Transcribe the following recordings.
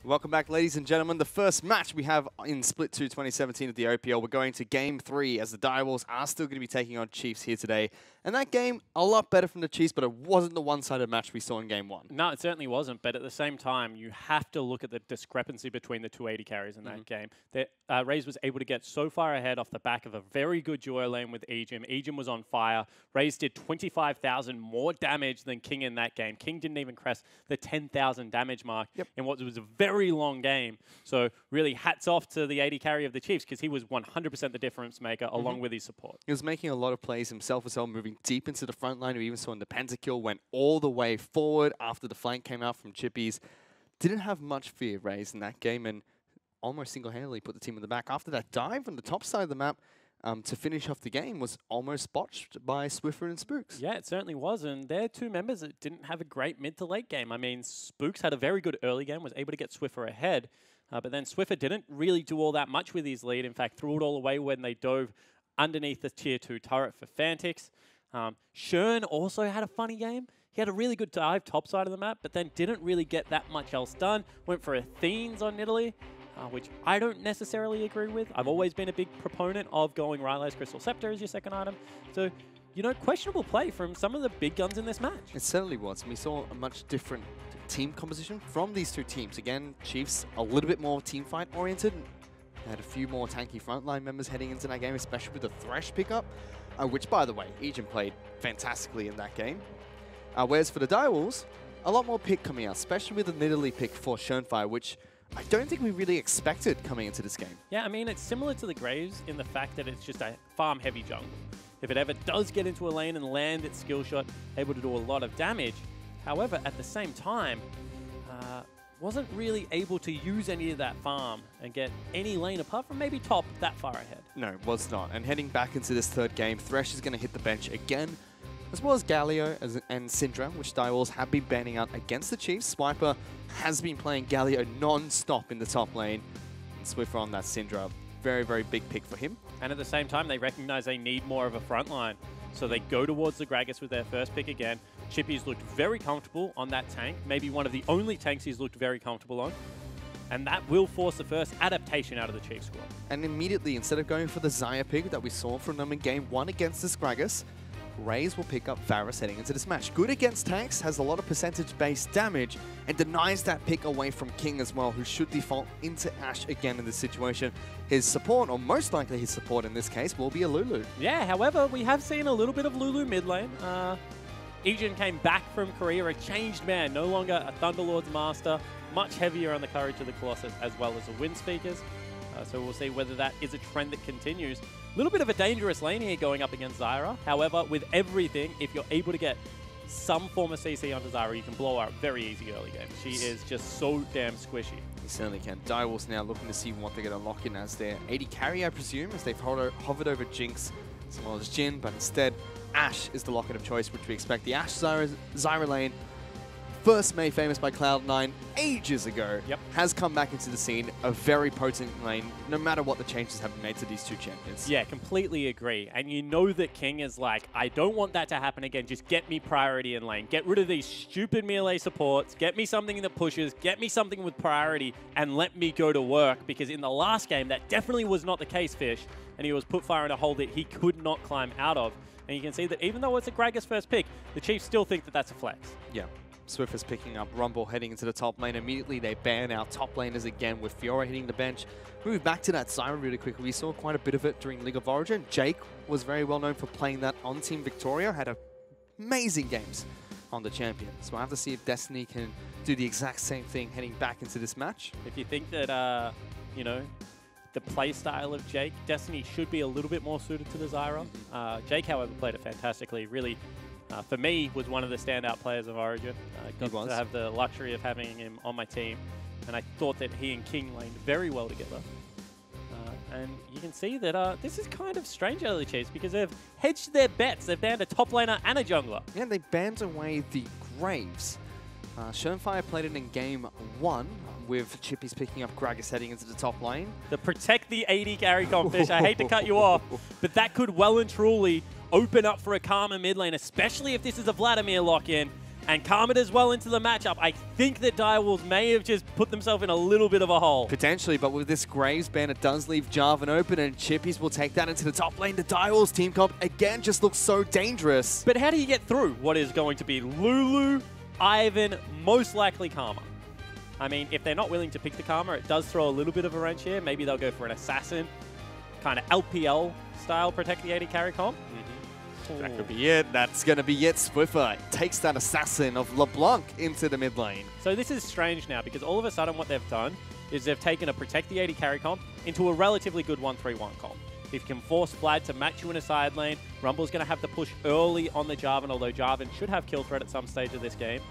Welcome back, ladies and gentlemen. The first match we have in Split 2 2017 of the OPL. We're going to Game 3 as the Direwolves are still going to be taking on Chiefs here today. And that game, a lot better from the Chiefs, but it wasn't the one-sided match we saw in Game 1. No, it certainly wasn't. But at the same time, you have to look at the discrepancy between the 280 carries in that game. Raze was able to get so far ahead off the back of a very good duo lane with Ejim. Ejim was on fire. Raze did 25,000 more damage than King in that game. King didn't even crest the 10,000 damage mark in what was a very long game. So really hats off to the 80 carry of the Chiefs because he was 100% the difference maker along with his support. He was making a lot of plays himself as well, moving deep into the front line. We even saw in the pentakill, went all the way forward after the flank came out from Chippies. Didn't have much fear, Raze, in that game, and almost single-handedly put the team in the back. After that dive on the top side of the map to finish off the game was almost botched by Swiffer and Spooks. Yeah, it certainly was, and they're two members that didn't have a great mid to late game. I mean, Spooks had a very good early game, was able to get Swiffer ahead, but then Swiffer didn't really do all that much with his lead. In fact, threw it all away when they dove underneath the tier 2 turret for Fantix. Shern also had a funny game. He had a really good dive top side of the map, but then didn't really get that much else done. Went for Athenes on Nidalee, which I don't necessarily agree with. I've always been a big proponent of going Rylai's Crystal Scepter as your second item. So, you know, questionable play from some of the big guns in this match. It certainly was. And we saw a much different team composition from these two teams. Again, Chiefs a little bit more team fight oriented. They had a few more tanky frontline members heading into that game, especially with the Thresh pickup, which, by the way, Ejim played fantastically in that game. Whereas for the Direwolves, a lot more pick coming out, especially with the Nidalee pick for Shernfire, which I don't think we really expected coming into this game. Yeah, I mean, it's similar to the Graves in the fact that it's just a farm-heavy jungle. If it ever does get into a lane and land its skill shot, able to do a lot of damage. However, at the same time, wasn't really able to use any of that farm and get any lane apart from maybe top that far ahead. No, was not. And heading back into this third game, Thresh is going to hit the bench again, as well as Galio and Syndra, which Direwolves have been banning out against the Chiefs. Swiper has been playing Galio non-stop in the top lane. And Swiffer on that Syndra. Very, very big pick for him. And at the same time, they recognize they need more of a front line. So they go towards the Gragas with their first pick again. Chippy's looked very comfortable on that tank. Maybe one of the only tanks he's looked very comfortable on. And that will force the first adaptation out of the Chiefs squad. And immediately, instead of going for the Xayah pick that we saw from them in Game 1 against this Gragas, Raze will pick up Varus heading into this match. Good against tanks, has a lot of percentage-based damage, and denies that pick away from King as well, who should default into Ashe again in this situation. His support, or most likely his support in this case, will be a Lulu. Yeah, however, we have seen a little bit of Lulu mid lane. Ejin came back from Korea, a changed man, no longer a Thunderlord's master, much heavier on the Courage of the Colossus as well as the Wind Speakers. So we'll see whether that is a trend that continues. A little bit of a dangerous lane here going up against Zyra. However, with everything, if you're able to get some form of CC onto Zyra, you can blow her up very easy early game. She is just so damn squishy. You certainly can. Direwolves now looking to see what they're going to lock in as their 80 carry, I presume, as they've hovered over Jinx as well as Jhin, but instead Ashe is the locket of choice, which we expect. The Ashe Zyra lane, first made famous by Cloud9 ages ago, has come back into the scene, a very potent lane, no matter what the changes have been made to these two champions. Yeah, completely agree. And you know that King is like, I don't want that to happen again, just get me priority in lane. Get rid of these stupid melee supports, get me something that pushes, get me something with priority, and let me go to work. Because in the last game, that definitely was not the case, Fish, and he was put fire in a hole that he could not climb out of. And you can see that even though it's a Gragas first pick, the Chiefs still think that that's a flex. Yeah. Swiffer's picking up Rumble heading into the top lane. Immediately they ban our top laners again with Fiora hitting the bench. Move back to that Zyra really quickly. We saw quite a bit of it during League of Origin. Jake was very well known for playing that on Team Victoria. Had amazing games on the champion. So we'll have to see if Destiny can do the exact same thing heading back into this match. If you think that, you know, the play style of Jake, Destiny should be a little bit more suited to the Zyra. Jake, however, played it fantastically. Really, for me, was one of the standout players of Origin. I got to have the luxury of having him on my team, and I thought that he and King laned very well together. And you can see that this is kind of strange out of the Chiefs because they've hedged their bets. They've banned a top laner and a jungler. Yeah, they banned away the Graves. Shernfire played it in Game 1 with Chippies picking up Gragas heading into the top lane. The protect the 80 carry comp, Fish. I hate to cut you off, but that could well and truly open up for a Karma mid lane, especially if this is a Vladimir lock-in. And Karma as well into the matchup. I think that Direwolves may have just put themselves in a little bit of a hole. Potentially, but with this Graves ban, it does leave Jarvan open, and Chippies will take that into the top lane. The Direwolves team comp, again, just looks so dangerous. But how do you get through what is going to be Lulu, Ivan, most likely Karma? I mean, if they're not willing to pick the Karma, it does throw a little bit of a wrench here. Maybe they'll go for an Assassin, kind of LPL style protect the AD carry comp. That could be it. That's going to be it. Swiffer takes that Assassin of LeBlanc into the mid lane. So this is strange now, because all of a sudden what they've done is they've taken a protect the AD carry comp into a relatively good 1-3-1 comp. If you can force Vlad to match you in a side lane, Rumble's going to have to push early on the Jarvan, although Jarvan should have kill threat at some stage of this game.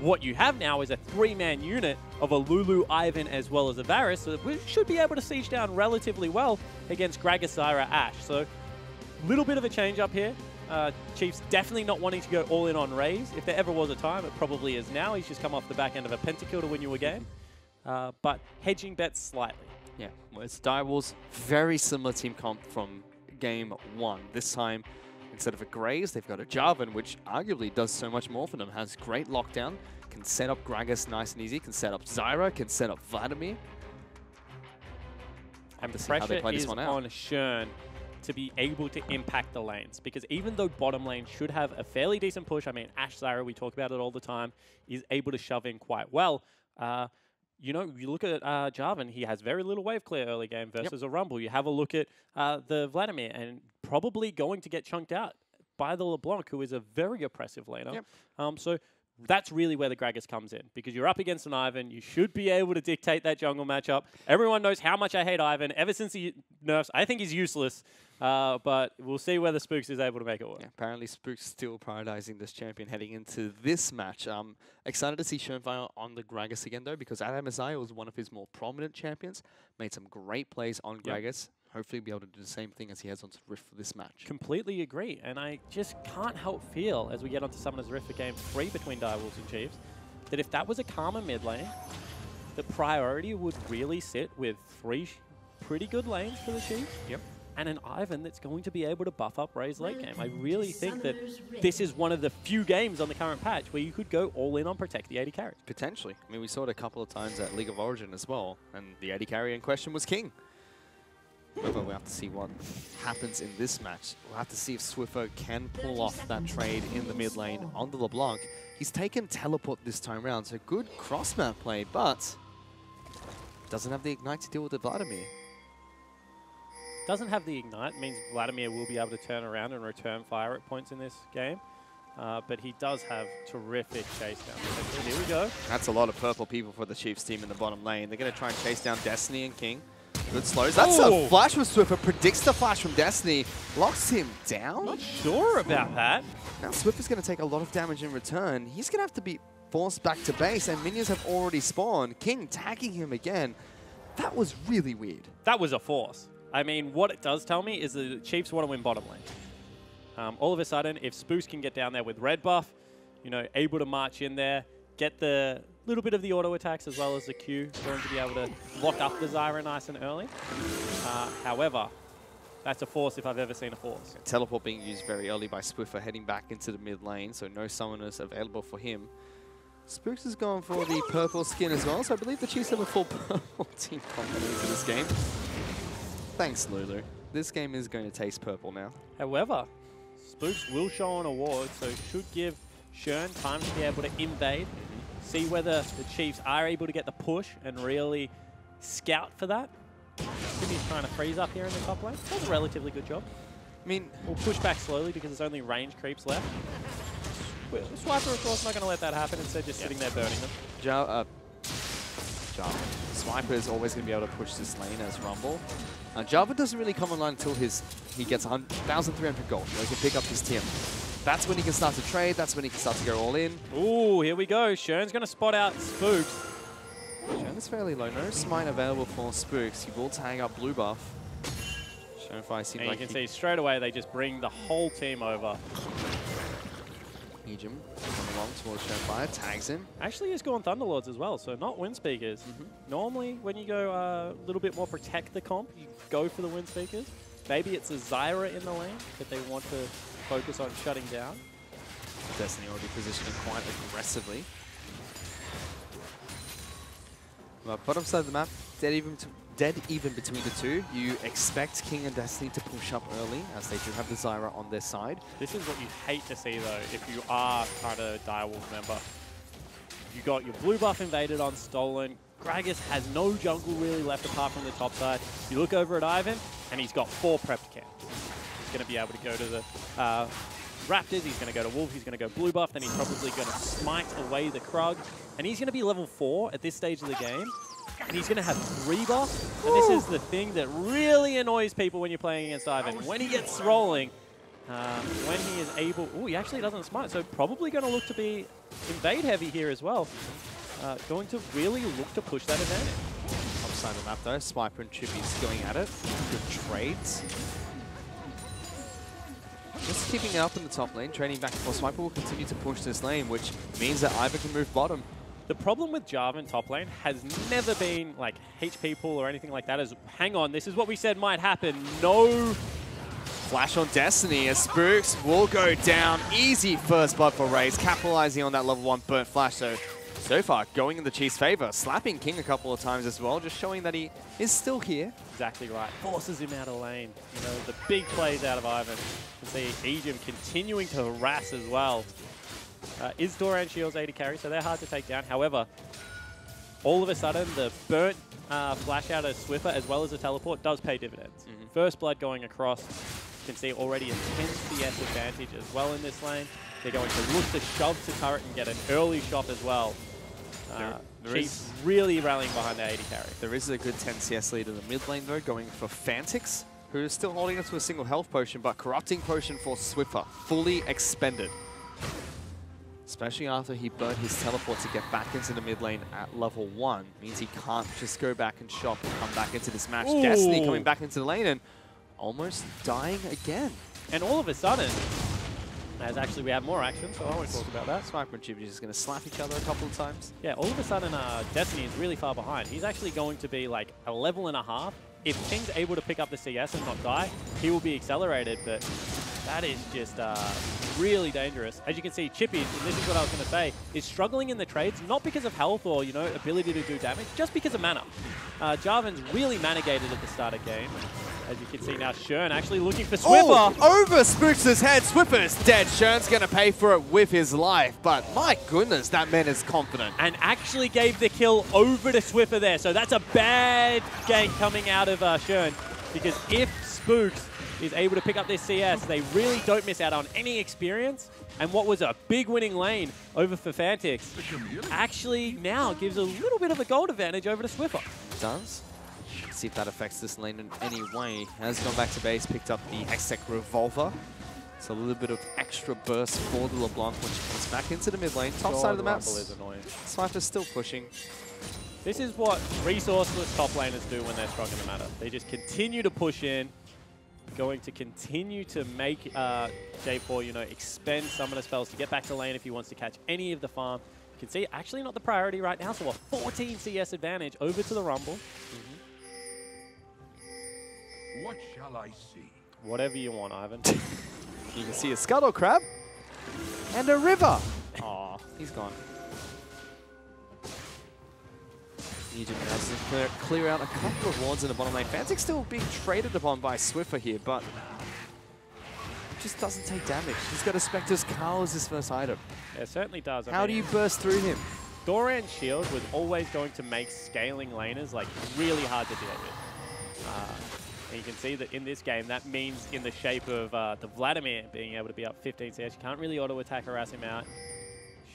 What you have now is a 3-man unit of a Lulu, Ivan, as well as a Varus, so we should be able to siege down relatively well against Gragas, Zyra, Ashe. So little bit of a change up here. Chiefs definitely not wanting to go all in on Raze. If there ever was a time, it probably is now. He's just come off the back end of a pentakill to win you a game. But hedging bets slightly. Yeah, well, it's Direwolves, very similar team comp from game 1. This time, instead of a Graves, they've got a Jarvan, which arguably does so much more for them. Has great lockdown, can set up Gragas nice and easy, can set up Zyra, can set up Vladimir. And the pressure is on Shern to be able to impact the lanes, because even though bottom lane should have a fairly decent push, I mean, Ashe Zyra, we talk about it all the time, is able to shove in quite well. You know, you look at Jarvan, he has very little wave clear early game versus a Rumble. You have a look at the Vladimir, and probably going to get chunked out by the LeBlanc, who is a very oppressive laner. So that's really where the Gragas comes in, because you're up against an Ivan. You should be able to dictate that jungle matchup. Everyone knows how much I hate Ivan. Ever since he nerfs, I think he's useless. But we'll see whether Spooks is able to make it work. Yeah, apparently Spooks still prioritizing this champion heading into this match. Excited to see Schönfire on the Gragas again, though, because Adam Azai was one of his more prominent champions. Made some great plays on Gragas. Hopefully be able to do the same thing as he has on Rift for this match. Completely agree. And I just can't help feel, as we get onto Summoner's Rift for Game 3 between Direwolves and Chiefs, that if that was a Karma mid lane, the priority would really sit with 3 pretty good lanes for the Chiefs. And an Ivan that's going to be able to buff up Raze late game. I really think that this is one of the few games on the current patch where you could go all in on protect the AD carry. Potentially. I mean, we saw it a couple of times at League of Origin as well, and the AD carry in question was King. However, we'll have to see what happens in this match. We'll have to see if Swiffer can pull off that trade in the mid lane on the LeBlanc. He's taken teleport this time around, so good cross-map play, but doesn't have the Ignite to deal with the Vladimir. Doesn't have the Ignite, means Vladimir will be able to turn around and return fire at points in this game. But he does have terrific chase down. So here we go. That's a lot of purple people for the Chiefs team in the bottom lane. They're going to try and chase down Destiny and King. Good slows. That's a flash from Swiffer. Predicts the flash from Destiny. Locks him down. Not sure about that. Now Swiffer's going to take a lot of damage in return. He's going to have to be forced back to base, and minions have already spawned. King tagging him again. That was really weird. That was a force. I mean, what it does tell me is that the Chiefs want to win bottom lane. All of a sudden, if Spooks can get down there with red buff, you know, able to march in there, get the little bit of the auto attacks as well as the Q, going to be able to lock up the Zyra nice and early. However, that's a force if I've ever seen a force. Teleport being used very early by Swiffer, heading back into the mid lane, so no summoners available for him. Spooks is going for the purple skin as well, so I believe the Chiefs have a full purple team component into this game. Thanks, Lulu. This game is going to taste purple now. However, Spooks will show an award, so should give Shern time to be able to invade, see whether the Chiefs are able to get the push and really scout for that. He's trying to freeze up here in the top lane. Does a relatively good job. I mean, we'll push back slowly because there's only range creeps left. Swiper, of course, not going to let that happen. Instead, just sitting there burning them. Swiper is always going to be able to push this lane as Rumble. Java doesn't really come online until he gets 1,300 gold. He can pick up his TM. That's when he can start to trade. That's when he can start to go all in. Ooh, here we go. Shern's going to spot out Spooks. Shern is fairly low. No smite available for Spooks. He will tag up blue buff. Shernfire seems like you can see straight away they just bring the whole team over. Ejim coming along towards Shernfire, tags him. Actually, he's gone Thunderlords as well, so not Wind Speakers. Normally, when you go a little bit more protect the comp, you go for the Wind Speakers. Maybe it's a Zyra in the lane that they want to focus on shutting down. Destiny already positioning quite aggressively. But bottom side of the map, dead even between the two. You expect King and Destiny to push up early, as they do have the Zyra on their side. This is what you hate to see, though, if you are kind of a Direwolf member. You got your blue buff invaded on Stolen. Gragas has no jungle really left apart from the top side. You look over at Ivan, and he's got 4 prepped camps. He's going to be able to go to the Raptors, he's going to go to Wolf, he's going to go blue buff, then he's probably going to smite away the Krug. And he's going to be level 4 at this stage of the game. And he's going to have 3 buff. And this is the thing that really annoys people when you're playing against Ivan. When he gets rolling, when he is able... Oh, he actually doesn't smite, so probably going to look to be invade heavy here as well. Going to really look to push that advantage. Upside of the map though, Swiper and Chippy's going at it. Good trades. Just keeping it up in the top lane, trading back and forth. Swiper will continue to push this lane, which means that Ivan can move bottom. The problem with Jarvan top lane has never been like HP pool or anything like that. As hang on, this is what we said might happen. No. Flash on Destiny as Spooks will go down. Easy first blood for Raze, capitalizing on that level 1 burnt flash. So far, going in the Chiefs' favor, slapping King a couple of times as well, just showing that he is still here. Exactly right. Forces him out of lane. You know, the big plays out of Ivan. You see Ejim continuing to harass as well. Is Doran Shields 80 carry, so they're hard to take down. However, all of a sudden, the burnt flash out of Swiffer as well as the teleport does pay dividends. First blood going across. You can see already a 10 CS advantage as well in this lane. They're going to look to shove to turret and get an early shot as well. Chiefs really rallying behind the 80 carry. There is a good 10 CS lead in the mid lane though, going for Fantix, who is still holding us to a single health potion, but Corrupting Potion for Swiffer, fully expended. Especially after he burned his teleport to get back into the mid lane at level 1. Means he can't just go back and shop and come back into this match. Ooh. Destiny coming back into the lane and almost dying again. And all of a sudden, as actually we have more action, so I won't talk about that. Swiper and Chippy just going to slap each other a couple of times. Yeah, all of a sudden Destiny is really far behind. He's actually going to be like a level and a half. If King's able to pick up the CS and not die, he will be accelerated, but that is just really dangerous. As you can see, Chippy, and this is what I was going to say, is struggling in the trades, not because of health or, you know, ability to do damage, just because of mana. Jarvan's really mana-gated at the start of game. As you can see now, Shern actually looking for Swiffer. Oh, over Spooks' head. Swiffer is dead. Shern's going to pay for it with his life, but my goodness, that man is confident. And actually gave the kill over to Swiffer there. So that's a bad gank coming out of Shern, because if Spooks is able to pick up this CS, they really don't miss out on any experience. And what was a big winning lane over for Fantix actually now gives a little bit of a gold advantage over to Swiffer. Does. See if that affects this lane in any way. Has gone back to base, picked up the Hextech Revolver. So a little bit of extra burst for the LeBlanc when she comes back into the mid lane. Top side of the map. Swiper's still pushing. This is what resourceless top laners do when they're strong in the meta. They just continue to push in. Going to continue to make J4, you know, expend summoner spells to get back to lane if he wants to catch any of the farm. You can see actually not the priority right now, so a 14 CS advantage over to the Rumble. What shall I see? Whatever you want, Ivan. You can see a Scuttle Crab and a river. Aw, he's gone. Ejim has to clear out a couple of wards in the bottom lane. Fantix still being traded upon by Swiffer here, but just doesn't take damage. He's got a Spectre's Carl as his first item. Yeah, it certainly does. How do you burst through him? Doran Shield was always going to make scaling laners like really hard to deal with. And you can see that in this game, that means in the shape of the Vladimir being able to be up 15 CS. You can't really auto-attack, harass him out.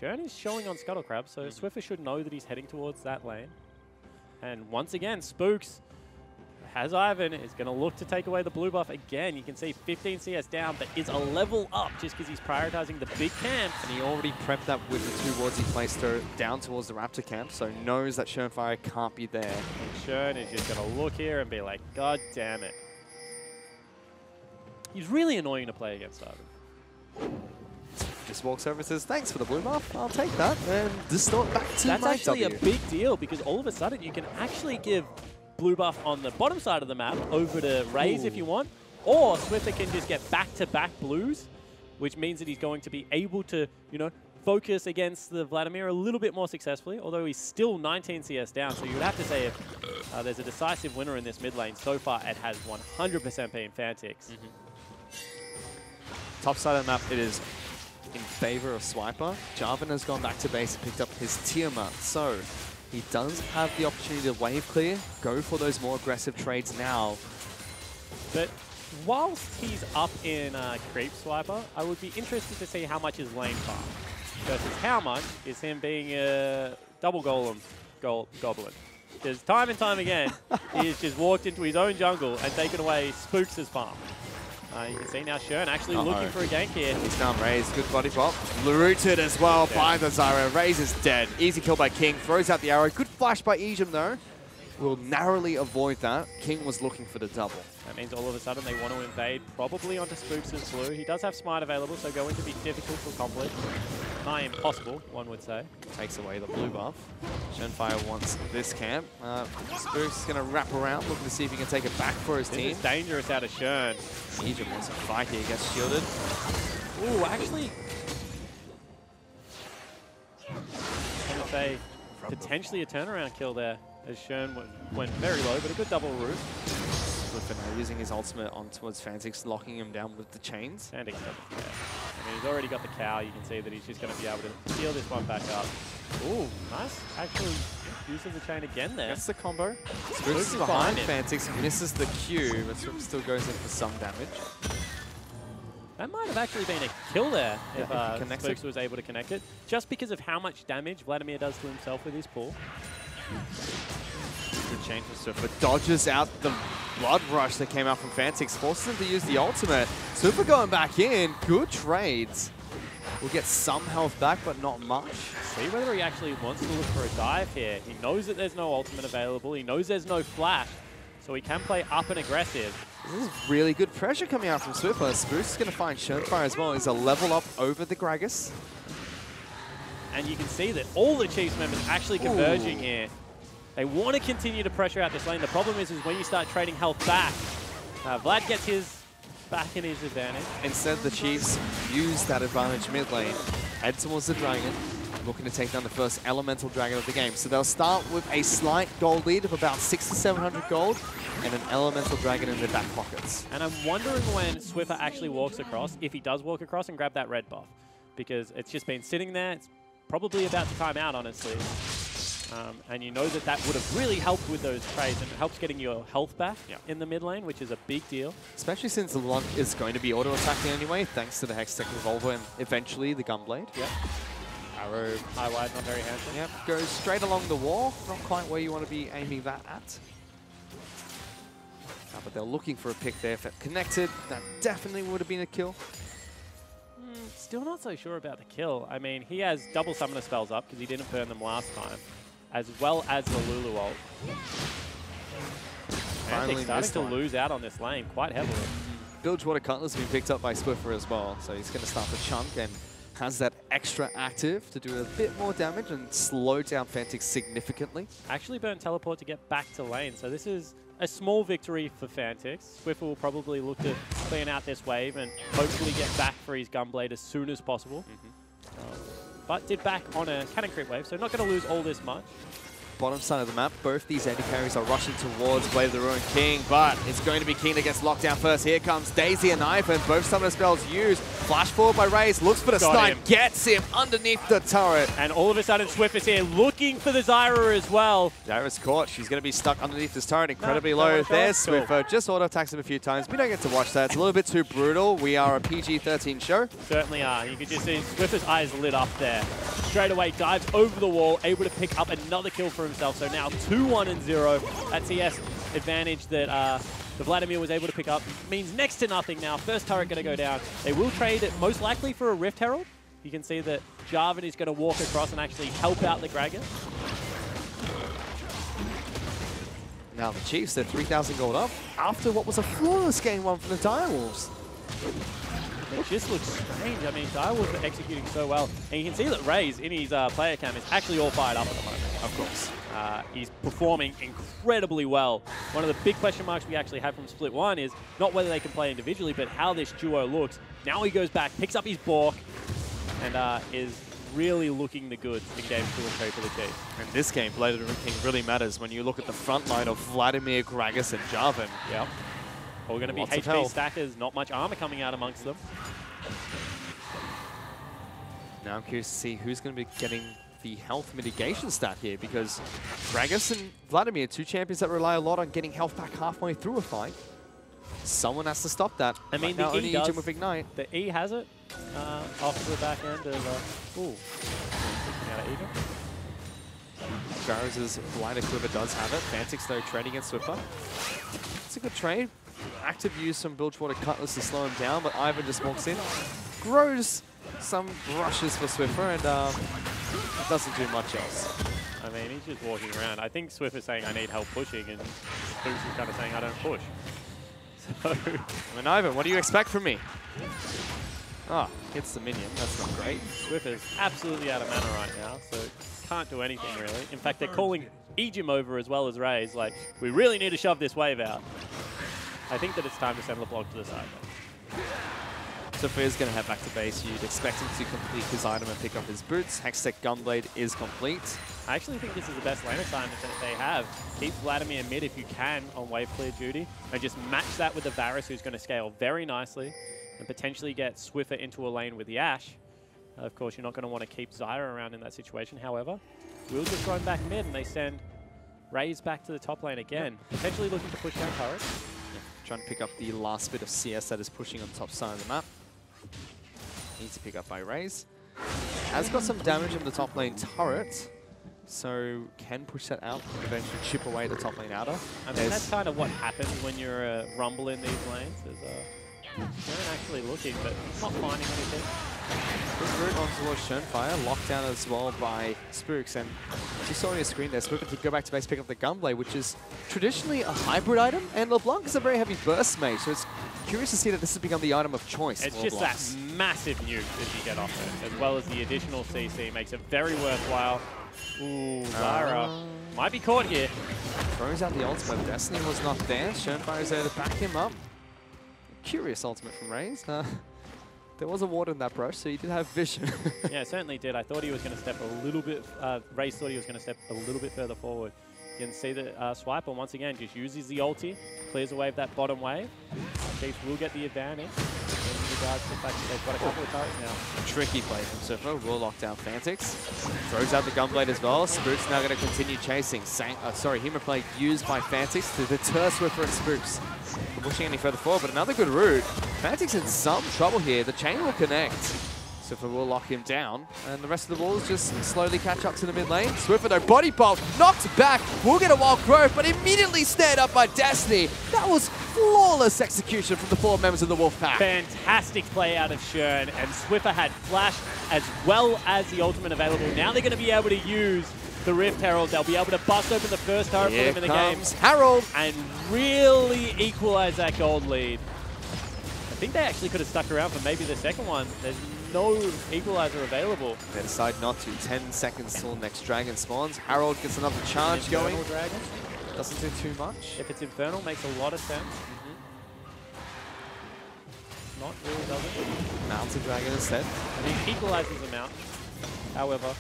Shern is showing on Scuttle Crab, so Swiffer should know that he's heading towards that lane. And once again, Spooks has Ivan, is going to look to take away the blue buff again. You can see 15 CS down, but is a level up just because he's prioritizing the big camp. And he already prepped that with the 2 wards he placed down towards the Raptor camp, so knows that Shernfire can't be there. And Shern is just going to look here and be like, God damn it. He's really annoying to play against Ivan. Just walks over and says, thanks for the blue buff, I'll take that, and distort back to That's my actually W. a big deal, because all of a sudden you can actually give blue buff on the bottom side of the map over to Raze if you want, or Swiffer can just get back-to-back blues which means that he's going to be able to, you know, focus against the Vladimir a little bit more successfully, although he's still 19 CS down. So you would have to say if there's a decisive winner in this mid lane, so far it has 100% been Fantix. Top side of the map, it is in favor of Swiper. Jarvan has gone back to base and picked up his Tiamat, so he does have the opportunity to wave clear, go for those more aggressive trades now. But whilst he's up in Creep Swiper, I would be interested to see how much is lane farm versus how much is him being a double golem goblin. Because time and time again, he's just walked into his own jungle and taken away Spooks' farm. You can see now Shern actually looking for a gank here. He's down Raze, good body pop. Rooted as well by the Zyra. Raze is dead. Easy kill by King, throws out the arrow. Good flash by Ejim though. Will narrowly avoid that. King was looking for the double. That means all of a sudden they want to invade, probably onto Spooks' blue. He does have Smite available, so going to be difficult to accomplish. Nigh impossible, one would say. Takes away the blue buff. Shenfire wants this camp. Spooks is going to wrap around, looking to see if he can take it back for his team. This is dangerous out of Shern. Ejim wants a fight here, gets shielded. Ooh, actually, I'm going to say potentially a turnaround kill there, as Shern went very low, but a good double root. Swift now using his ultimate on towards Fantix, locking him down with the chains. Fantix doesn't care. I mean, he's already got the cow. You can see that he's just going to be able to steal this one back up. Ooh, nice. Actually uses the chain again there. That's the combo. Spooks is behind Fantix, misses the Q, but Swift still goes in for some damage. That might have actually been a kill there if connects Spooks was able to connect it, just because of how much damage Vladimir does to himself with his pull. Good chain for Swiffer. Dodges out the blood rush that came out from Fantix, forces him to use the ultimate. Swiffer going back in. Good trades. Will get some health back, but not much. See whether he actually wants to look for a dive here. He knows that there's no ultimate available. He knows there's no flash, so he can play up and aggressive. This is really good pressure coming out from Swiffer. Spruce is going to find Shenfire as well. He's a level up over the Gragas. And you can see that all the Chiefs members actually converging here. They want to continue to pressure out this lane. The problem is when you start trading health back, Vlad gets his back in his advantage. Instead, the Chiefs use that advantage mid lane, head towards the Dragon, looking to take down the first elemental dragon of the game. So they'll start with a slight gold lead of about 600 to 700 gold and an elemental dragon in their back pockets. And I'm wondering when Swiffer actually walks across, if he does walk across and grab that red buff, because it's just been sitting there. It's probably about to time out, honestly. And you know that that would have really helped with those trades, and it helps getting your health back in the mid lane, which is a big deal. Especially since the Lunt is going to be auto-attacking anyway, thanks to the Hextech Revolver and eventually the Gunblade. Yep. Arrow, high wide, not very handsome. Yep, goes straight along the wall, not quite where you want to be aiming that at. But they're looking for a pick there. If it connected, that definitely would have been a kill. Still not so sure about the kill. I mean, he has double summoner spells up because he didn't burn them last time, as well as the Lulu ult. Finally starting to lose out on this lane quite heavily. Bilgewater Cutlass has been picked up by Swiffer as well, so he's going to start the chunk and has that extra active to do a bit more damage and slow down Fantix significantly. Actually burned teleport to get back to lane, so this is a small victory for Fantix. Swiffer will probably look to clean out this wave and hopefully get back for his Gunblade as soon as possible. But did back on a cannon creep wave, so not going to lose all this much. Bottom side of the map, both these AD carries are rushing towards Blade of the Ruined King, but it's going to be King that gets locked down first. Here comes Daisy and Ivan, both summoner spells used. Flash forward by Raze, looks for the stun, gets him underneath the turret. And all of a sudden Swiffer's here looking for the Zyra as well. Zyra's caught, she's going to be stuck underneath this turret, incredibly low. There's Swiffer, just auto-attacks him a few times. We don't get to watch that, it's a little bit too brutal. We are a PG-13 show. Certainly are, you can just see Swiffer's eyes lit up there. Straight away dives over the wall, able to pick up another kill for himself. So now 2-1-0. That CS advantage that the Vladimir was able to pick up means next to nothing now. First turret going to go down. They will trade it most likely for a Rift Herald. You can see that Jarvan is going to walk across and actually help out the Gragas. Now the Chiefs, they're 3,000 gold up after what was a flawless game one from the Direwolves. It just looks strange. I mean, Direwolves are executing so well. And you can see that Raze in his player cam is actually all fired up at the moment. Of course. He's performing incredibly well. One of the big question marks we actually have from Split 1 is not whether they can play individually, but how this duo looks. Now he goes back, picks up his Bork, and is really looking the goods in games 2 and 3 for the Chiefs. In this game, Blade of the King really matters when you look at the front line of Vladimir, Gragas, and Jarvan. Yep. All going to be Lots of HP health. stackers, not much armor coming out amongst them. Now I'm curious to see who's going to be getting the health mitigation stat here, because Gragas and Vladimir, 2 champions that rely a lot on getting health back halfway through a fight. Someone has to stop that. I mean, now the only E does. Ejim with Ignite. The E has it off the back end of... ooh. Out of Ejim. Garrus' Blinder Quiver does have it. Fantix, though, trading against Swiffer. It's a good trade. Active use from Bilgewater Cutlass to slow him down, but Ivan just walks in, grows some rushes for Swiffer, and doesn't do much else. I mean, he's just walking around. I think Swift is saying, I need help pushing, and Boots is kind of saying, I don't push. So, I mean, Ivan, what do you expect from me? Ah, hits the minion. That's not great. Swift is absolutely out of mana right now, so can't do anything really. In fact, they're calling Ejim over as well as Raze, like, we really need to shove this wave out. I think that it's time to send LeBlanc to the side. So Fear's going to head back to base. You'd expect him to complete his item and pick up his boots. Hextech Gunblade is complete. I actually think this is the best lane assignment that they have. Keep Vladimir mid if you can on wave clear duty, and just match that with the Varus, who's going to scale very nicely, and potentially get Swiffer into a lane with the Ashe. Of course, you're not going to want to keep Zyra around in that situation. However, we'll just run back mid, and they send Raze back to the top lane again, potentially looking to push down turrets. Yeah, trying to pick up the last bit of CS that is pushing on the top side of the map. Needs to pick up by Raze. Has got some damage on the top lane turret, so can push that out and eventually chip away the top lane outer. I mean, that's kind of what happens when you're a Rumble in these lanes. They're actually looking, but not finding anything. Good route on towards Schönfire, locked down as well by Spooks, and as you saw on your screen there, Spooks could go back to base, pick up the Gunblade, which is traditionally a hybrid item, and LeBlanc is a very heavy burst mage, so it's curious to see that this has become the item of choice. It's just that massive nuke that you get off it, as well as the additional CC makes it very worthwhile. Ooh, Zyra might be caught here. Throws out the ultimate. Destiny was not there. Schönfire is there to back him up. Curious ultimate from Raze. There was a ward in that brush, so he did have vision. Yeah, it certainly did. I thought he was going to step a little bit, Raze thought he was going to step a little bit further forward. You can see that Swiper, once again, just uses the ulti, clears away that bottom wave. Chiefs will get the advantage in regards to the fact that they've got a couple of turrets now. Tricky play from Swiffer. Will lock down Fantix. Throws out the Gunblade as well. Spooks now going to continue chasing. Humor play used by Fantix to deter Swiffer and Spooks from pushing any further forward, but another good route. Fantix in some trouble here. The chain will connect. Swiffer will lock him down, and the rest of the walls just slowly catch up to the mid lane. Swiffer, though, body pop, knocked back, will get a wild growth, but immediately snared up by Destiny. That was flawless execution from the 4 members of the Wolfpack. Fantastic play out of Shern, and Swiffer had flash as well as the ultimate available. Now they're going to be able to use the Rift Herald. They'll be able to bust open the first turret for them in the game. Herald, and really equalize that gold lead. I think they actually could have stuck around for maybe the second one. There's no equalizer available. They decide not to. 10 seconds till next dragon spawns. Harold gets another charge going. Dragon. Doesn't do too much. If it's Infernal, makes a lot of sense. Not really, does it? Mountain dragon instead. I mean, equalizes a mountain. However,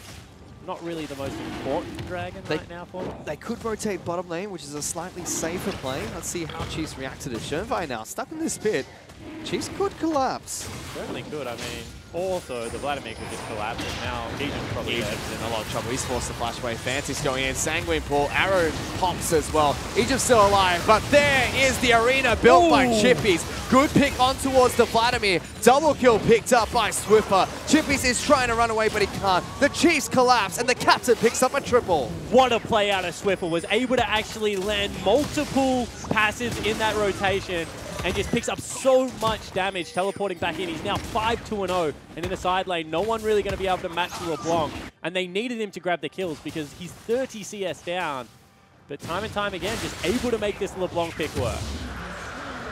not really the most important dragon right now for them. They could rotate bottom lane, which is a slightly safer play. Let's see how Chiefs react to this. Schönfire now stuck in this pit. Chiefs could collapse. Certainly could. I mean, also the Vladimir could just collapse, and now Ejim's probably dead. Ejim's in a lot of trouble. He's forced to flash away. Fantix going in. Sanguine Pool. Arrow pops as well. Ejim's still alive, but there is the arena built by Chippies. Good pick on towards the Vladimir. Double kill picked up by Swiffer. Chippies is trying to run away, but he can't. The Chiefs collapse, and the captain picks up a triple. What a play out of Swiffer. Was able to actually land multiple passes in that rotation and just picks up so much damage, teleporting back in. He's now 5-2-0, and in the side lane, no one really going to be able to match LeBlanc. And they needed him to grab the kills because he's 30 CS down. But time and time again, just able to make this LeBlanc pick work.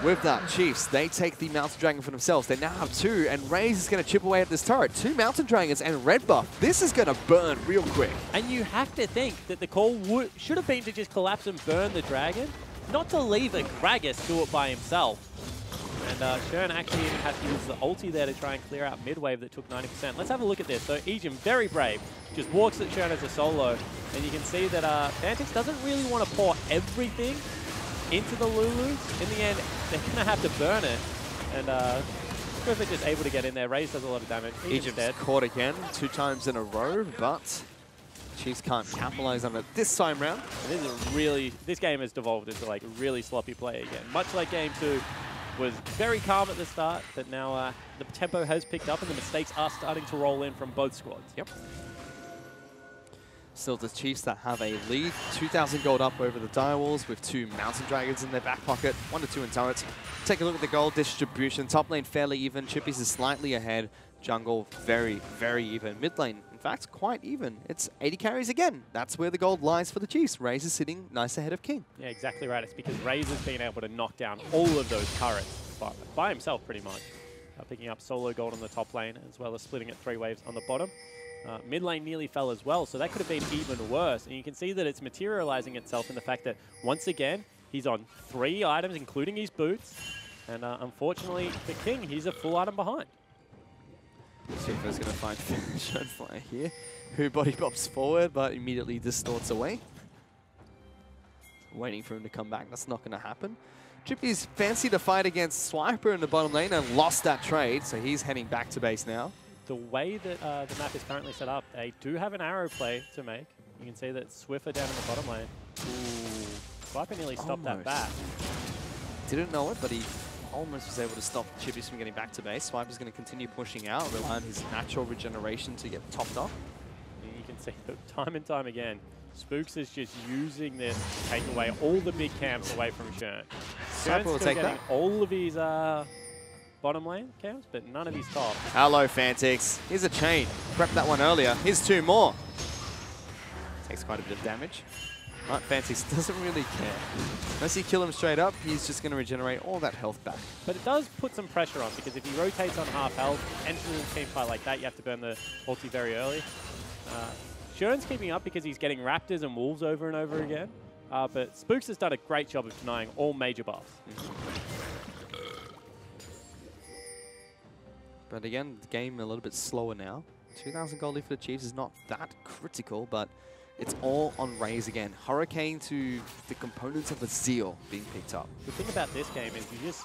With that, Chiefs, they take the Mountain Dragon for themselves. They now have 2, and Raze is going to chip away at this turret. 2 Mountain Dragons and red buff. This is going to burn real quick. And you have to think that the call should have been to just collapse and burn the dragon, not to leave a Gragas do it by himself. And Shern actually even had to use the ulti there to try and clear out mid-wave that took 90%. Let's have a look at this. So Ejim, very brave, just walks at Shern as a solo. And you can see that Fantix doesn't really want to pour everything into the Lulu. In the end, they're going to have to burn it. And Griffith just able to get in there. Raze does a lot of damage. Ejim's dead. Caught again 2 times in a row, but Chiefs can't capitalize on it this time round. And this game has devolved into like a really sloppy play again. Much like game 2, was very calm at the start, but now the tempo has picked up and the mistakes are starting to roll in from both squads. Yep. Still the Chiefs that have a lead. 2,000 gold up over the Direwolves with 2 Mountain Dragons in their back pocket. 1 to 2 in turrets. Take a look at the gold distribution. Top lane fairly even. Chippies is slightly ahead. Jungle very, very even. Mid lane, in fact, quite even. It's 80 carries again. That's where the gold lies for the Chiefs. Raze is sitting nice ahead of King. Yeah, exactly right. It's because Raze has been able to knock down all of those turrets by himself pretty much. Picking up solo gold on the top lane as well as splitting it 3 waves on the bottom. Mid lane nearly fell as well, so that could have been even worse. And you can see that it's materializing itself in the fact that, once again, he's on 3 items, including his boots. And unfortunately, for King, he's a full item behind. Swiffer's going to find Shernfire here, who body bops forward, but immediately distorts away. Waiting for him to come back. That's not going to happen. Chippy's fancy to fight against Swiper in the bottom lane and lost that trade, so he's heading back to base now. The way that the map is currently set up, they do have an arrow play to make. You can see that Swiffer down in the bottom lane. Ooh, Swiper nearly stopped that back. Didn't know it, but he almost was able to stop Chippies from getting back to base. Swiper's going to continue pushing out, rely on his natural regeneration to get topped up. And you can see that time and time again, Spooks is just using this to take away all the big camps away from Shern. Swiper will take that. All of his bottom lane camps, but none of his top. Hello, Fantix. Here's a chain. Prepped that one earlier. Here's 2 more. Takes quite a bit of damage. Right, Fantix doesn't really care. Unless you kill him straight up, he's just going to regenerate all that health back. But it does put some pressure on, because if he rotates on half health, entering a team fight like that, you have to burn the ulti very early. Shern's keeping up because he's getting Raptors and Wolves over and over again. But Spooks has done a great job of denying all major buffs. But again, the game a little bit slower now. 2,000 gold lead for the Chiefs is not that critical, but it's all on Raze again. Hurricane to the components of a Zeal being picked up. The thing about this game is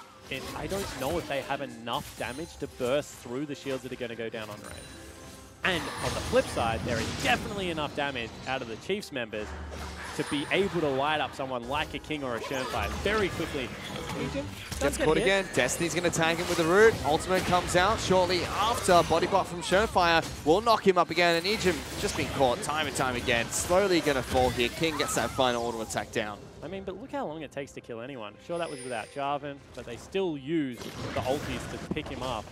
I don't know if they have enough damage to burst through the shields that are going to go down on Raze. And on the flip side, there is definitely enough damage out of the Chiefs members to be able to light up someone like a King or a Shernfire very quickly. Gets caught again. Destiny's going to tag him with the root. Ultimate comes out shortly after. Body bot from Shernfire will knock him up again. And Ejim just been caught time and time again. Slowly going to fall here. King gets that final auto attack down. I mean, but look how long it takes to kill anyone. Sure, that was without Jarvan, but they still use the ultis to pick him up.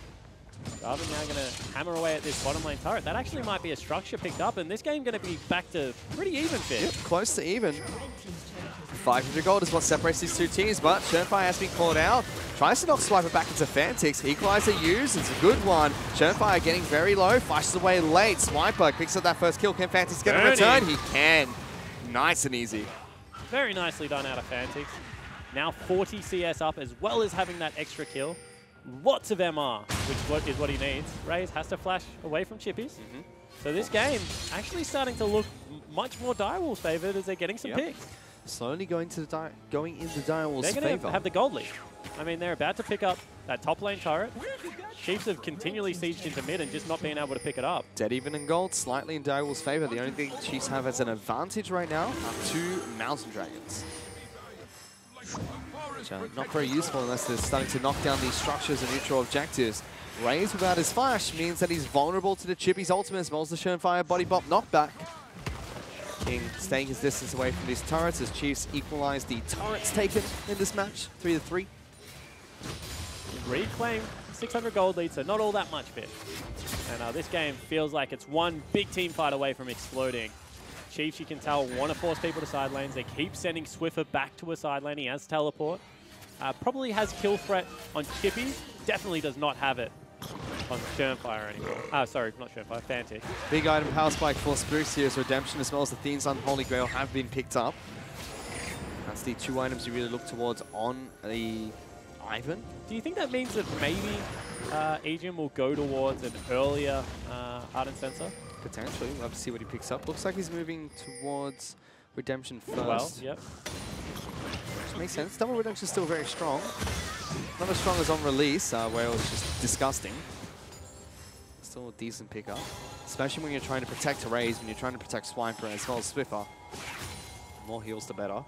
Jarvan now going to hammer away at this bottom lane turret. That actually might be a structure picked up, and this game going to be back to pretty even fit. Yep, close to even. 500 gold is what separates these 2 teams, but Shernfire has been called out. Tries to knock Swiper back into Fantix. Equalizer used. It's a good one. Shernfire getting very low. Flashes away late. Swiper picks up that first kill. Can Fantix get a return? He can. Nice and easy. Very nicely done out of Fantix. Now 40 CS up, as well as having that extra kill. Lots of MR, which is what he needs. Raze has to flash away from Chippies. So this game actually starting to look much more Direwolves favored as they're getting some picks. Slowly going in the Direwolves' favor. They're going to have the gold lead. I mean, they're about to pick up that top lane turret. Chiefs have continually sieged into mid and just not being able to pick it up. Dead even in gold, slightly in Direwolves' favor. The only thing Chiefs have as an advantage right now are 2 Mountain Dragons. Which are not very useful unless they're starting to knock down these structures and neutral objectives. Raze without his flash means that he's vulnerable to the Chippy's ultimate as well as the Shernfire body bop knockback. King staying his distance away from these turrets as Chiefs equalize the turrets taken in this match, 3-3. Reclaim 600 gold lead, so not all that much fit. And this game feels like it's one big team fight away from exploding. Chiefs, you can tell, want to force people to side lanes. They keep sending Swiffer back to a side lane. He has teleport. Probably has kill threat on Chippy. Definitely does not have it on Sternfire anymore. Sorry, not Sternfire, Fantix. Big item power spike for Spooks here, so Redemption as well as the Thene's Unholy Grail have been picked up. That's the 2 items you really look towards on the Ivan. Do you think that means that maybe Aegium will go towards an earlier Ardent Sensor? Potentially. We'll have to see what he picks up. Looks like he's moving towards Redemption first. Well, yep. Which makes sense. Double Redemption is still very strong. Not as strong as on release, where it was just disgusting. Still a decent pickup. Especially when you're trying to protect Raze, when you're trying to protect Swiper as well as Swiffer. More heals the better.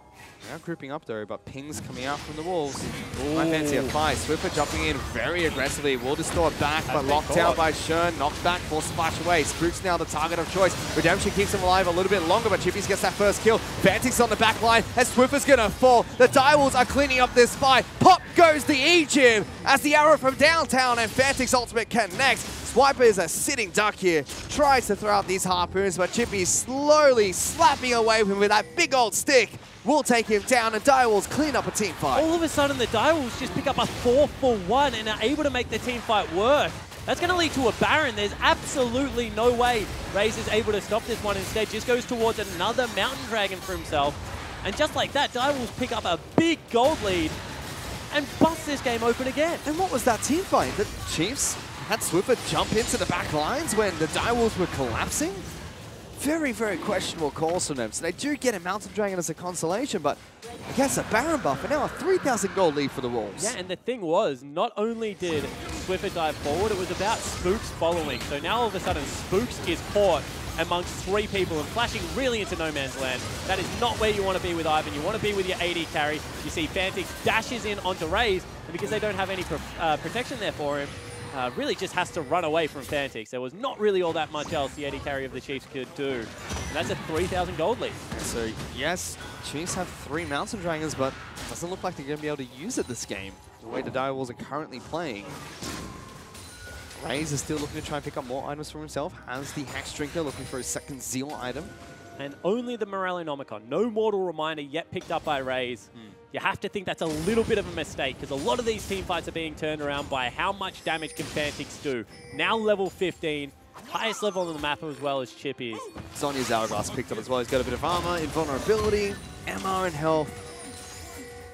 Now grouping up though, but pings coming out from the Wolves. My fancy a fight. Swiffer jumping in very aggressively. Will distort back, but locked down by Shern. Knocked back, forced splash away. Spooks now the target of choice. Redemption keeps him alive a little bit longer, but Chippies gets that first kill. Fantix on the back line, and Swiffer's gonna fall. The Direwolves are cleaning up this fight. Pop goes the Aegium as the arrow from downtown, and Fantix ultimate connects. Swiper is a sitting duck here. Tries to throw out these harpoons, but Chippy's slowly slapping away with him with that big old stick. Will take him down, and Direwolves clean up a team fight. All of a sudden, the Direwolves just pick up a 4-for-1 and are able to make the team fight work. That's going to lead to a Baron. There's absolutely no way Raze is able to stop this one. Instead, just goes towards another Mountain Dragon for himself. And just like that, Direwolves pick up a big gold lead and bust this game open again. And what was that team fight? The Chiefs had Swiffer jump into the back lines when the Direwolves were collapsing? Very, very questionable calls from them. So they do get a Mountain Dragon as a consolation, but against a Baron buff, and now a 3,000 gold lead for the Wolves. Yeah, and the thing was, not only did Swiffer dive forward, it was about Spooks following. So now all of a sudden, Spooks is caught amongst 3 people and flashing really into no man's land. That is not where you want to be with Ivan. You want to be with your AD carry. You see Fantix dashes in onto Raze, and because they don't have any protection there for him, really just has to run away from Fantix. There was not really all that much else the AD carry of the Chiefs could do. And that's a 3,000 gold lead. So yes, Chiefs have 3 Mountain Dragons, but it doesn't look like they're going to be able to use it this game, the way the Direwolves are currently playing. Raze is still looking to try and pick up more items for himself. Has the Hex Drinker looking for his second Zeal item. And only the Morellonomicon. No Mortal Reminder yet picked up by Raze. You have to think that's a little bit of a mistake because a lot of these team fights are being turned around by how much damage can Fantix do. Now level 15, highest level on the map as well as Chippy's. Sonya's Hourglass picked up as well. He's got a bit of armor, invulnerability, MR and health.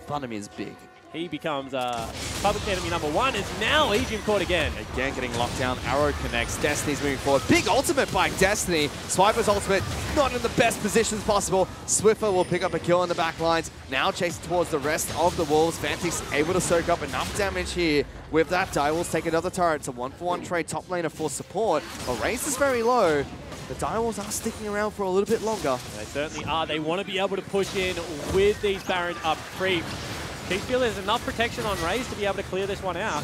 Bunemy is big. He becomes public enemy #1, is now Aegium caught again. Again getting locked down, Arrow connects, Destiny's moving forward. Big ultimate by Destiny. Swiper's ultimate not in the best positions possible. Swiffer will pick up a kill in the back lines. Now chasing towards the rest of the Wolves. Fantix able to soak up enough damage here. With that, Direwolves take another turret. It's a 1-for-1 trade, top laner for support. But Raze is very low. The Direwolves are sticking around for a little bit longer. They certainly are. They want to be able to push in with these Baron up creep. They feel there's enough protection on Raze to be able to clear this one out.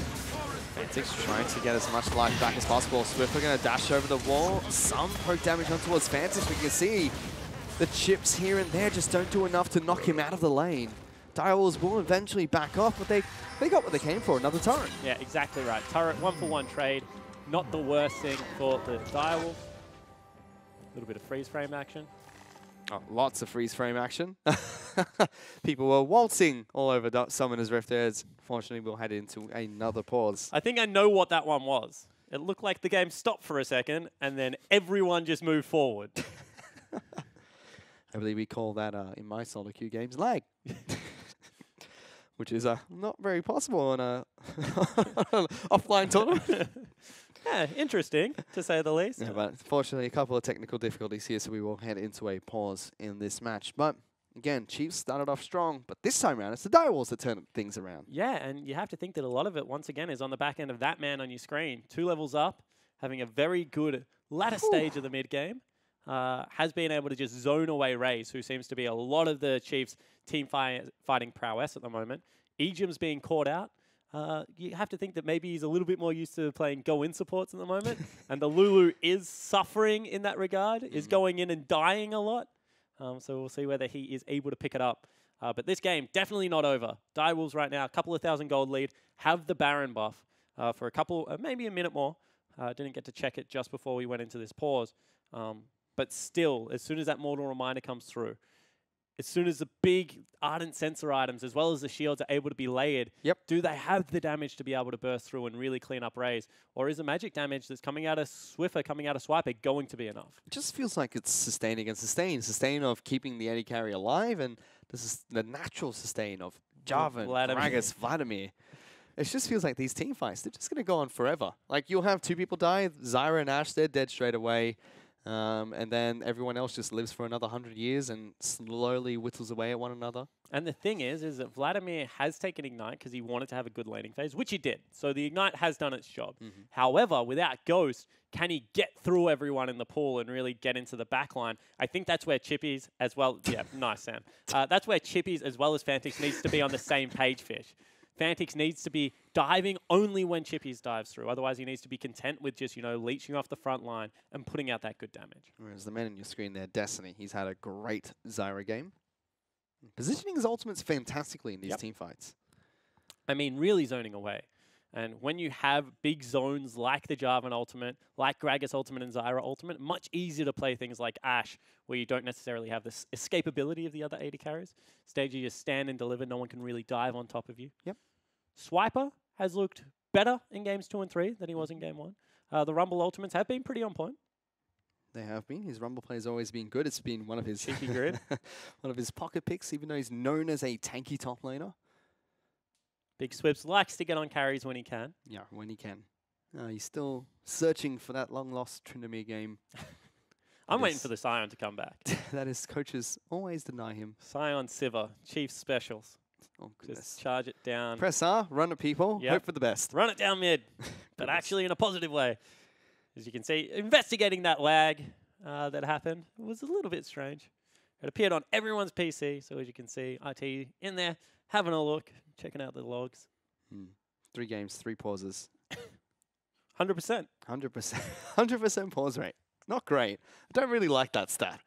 Fantix trying to get as much life back as possible. Swiffer going to dash over the wall. Some poke damage on towards Fantix. We can see the chips here and there just don't do enough to knock him out of the lane. Direwolves will eventually back off, but they got what they came for, another turret. Yeah, exactly right. Turret, 1-for-1 trade. Not the worst thing for the Direwolves. A little bit of freeze frame action. Oh, lots of freeze frame action. People were waltzing all over Summoner's Rift there. Fortunately, we'll head into another pause. I think I know what that one was. It looked like the game stopped for a second, and then everyone just moved forward. I believe we call that, in my solo queue games, lag. Which is not very possible on a offline tournament. Yeah, interesting, to say the least. Yeah, but fortunately, a couple of technical difficulties here, so we will head into a pause in this match. But again, Chiefs started off strong, but this time around, it's the Direwolves that turn things around. Yeah, and you have to think that a lot of it, once again, is on the back end of that man on your screen. 2 levels up, having a very good latter stage of the mid-game. Has been able to just zone away Raze, who seems to be a lot of the Chiefs' team fighting prowess at the moment. Aegium's being caught out. You have to think that maybe he's a little bit more used to playing go-in supports at the moment. And the Lulu is suffering in that regard, is going in and dying a lot. So we'll see whether he is able to pick it up. But this game, definitely not over. Direwolves right now, a couple of thousand gold lead, have the Baron buff for a couple, maybe a minute more. Didn't get to check it just before we went into this pause. But still, as soon as that Mortal Reminder comes through, as soon as the big Ardent Sensor items, as well as the shields, are able to be layered, do they have the damage to be able to burst through and really clean up Raze? Or is the magic damage that's coming out of Swiffer, coming out of Swiper, going to be enough? It just feels like it's sustain against sustain. Sustain of keeping the AD carry alive, and this is the natural sustain of Jarvan, Gragas, Vladimir. It just feels like these team fights, they're just going to go on forever. Like, you'll have 2 people die, Zyra and Ashe, they're dead straight away. And then everyone else just lives for another 100 years and slowly whittles away at one another. And the thing is that Vladimir has taken Ignite because he wanted to have a good laning phase, which he did. So the Ignite has done its job. However, without Ghost, can he get through everyone in the pool and really get into the backline? I think that's where Chippies as well... Yeah, nice, Sam. That's where Chippies as well as Fantix needs to be on the same page, Fish. Fantix needs to be diving only when Chippies dives through. Otherwise, he needs to be content with just, leeching off the front line and putting out that good damage. Whereas the man on your screen there, Destiny, he's had a great Zyra game. Positioning his ultimates fantastically in these team fights. I mean, really zoning away. And when you have big zones like the Jarvan ultimate, like Gragas ultimate and Zyra ultimate, much easier to play things like Ashe, where you don't necessarily have this escapability of the other AD carries. Stage you just stand and deliver, no one can really dive on top of you. Swiper has looked better in games 2 and 3 than he was in game 1. The Rumble ultimates have been pretty on point. They have been. His Rumble play has always been good. It's been one of his cheeky grid, one of his pocket picks, even though he's known as a tanky top laner. Big Swips likes to get on carries when he can. Yeah, when he can. He's still searching for that long-lost Tryndamere game. I'm waiting for the Sion to come back. That his coaches always deny him. Sion Sivir, Chief Specials. Oh, goodness. Just charge it down. Press R, run at people, hope for the best. Run it down mid, but actually in a positive way. As you can see, investigating that lag that happened was a little bit strange. It appeared on everyone's PC, so as you can see, IT in there, having a look, checking out the logs. 3 games, 3 pauses. 100%. 100%. 100% pause rate. Not great. I don't really like that stat.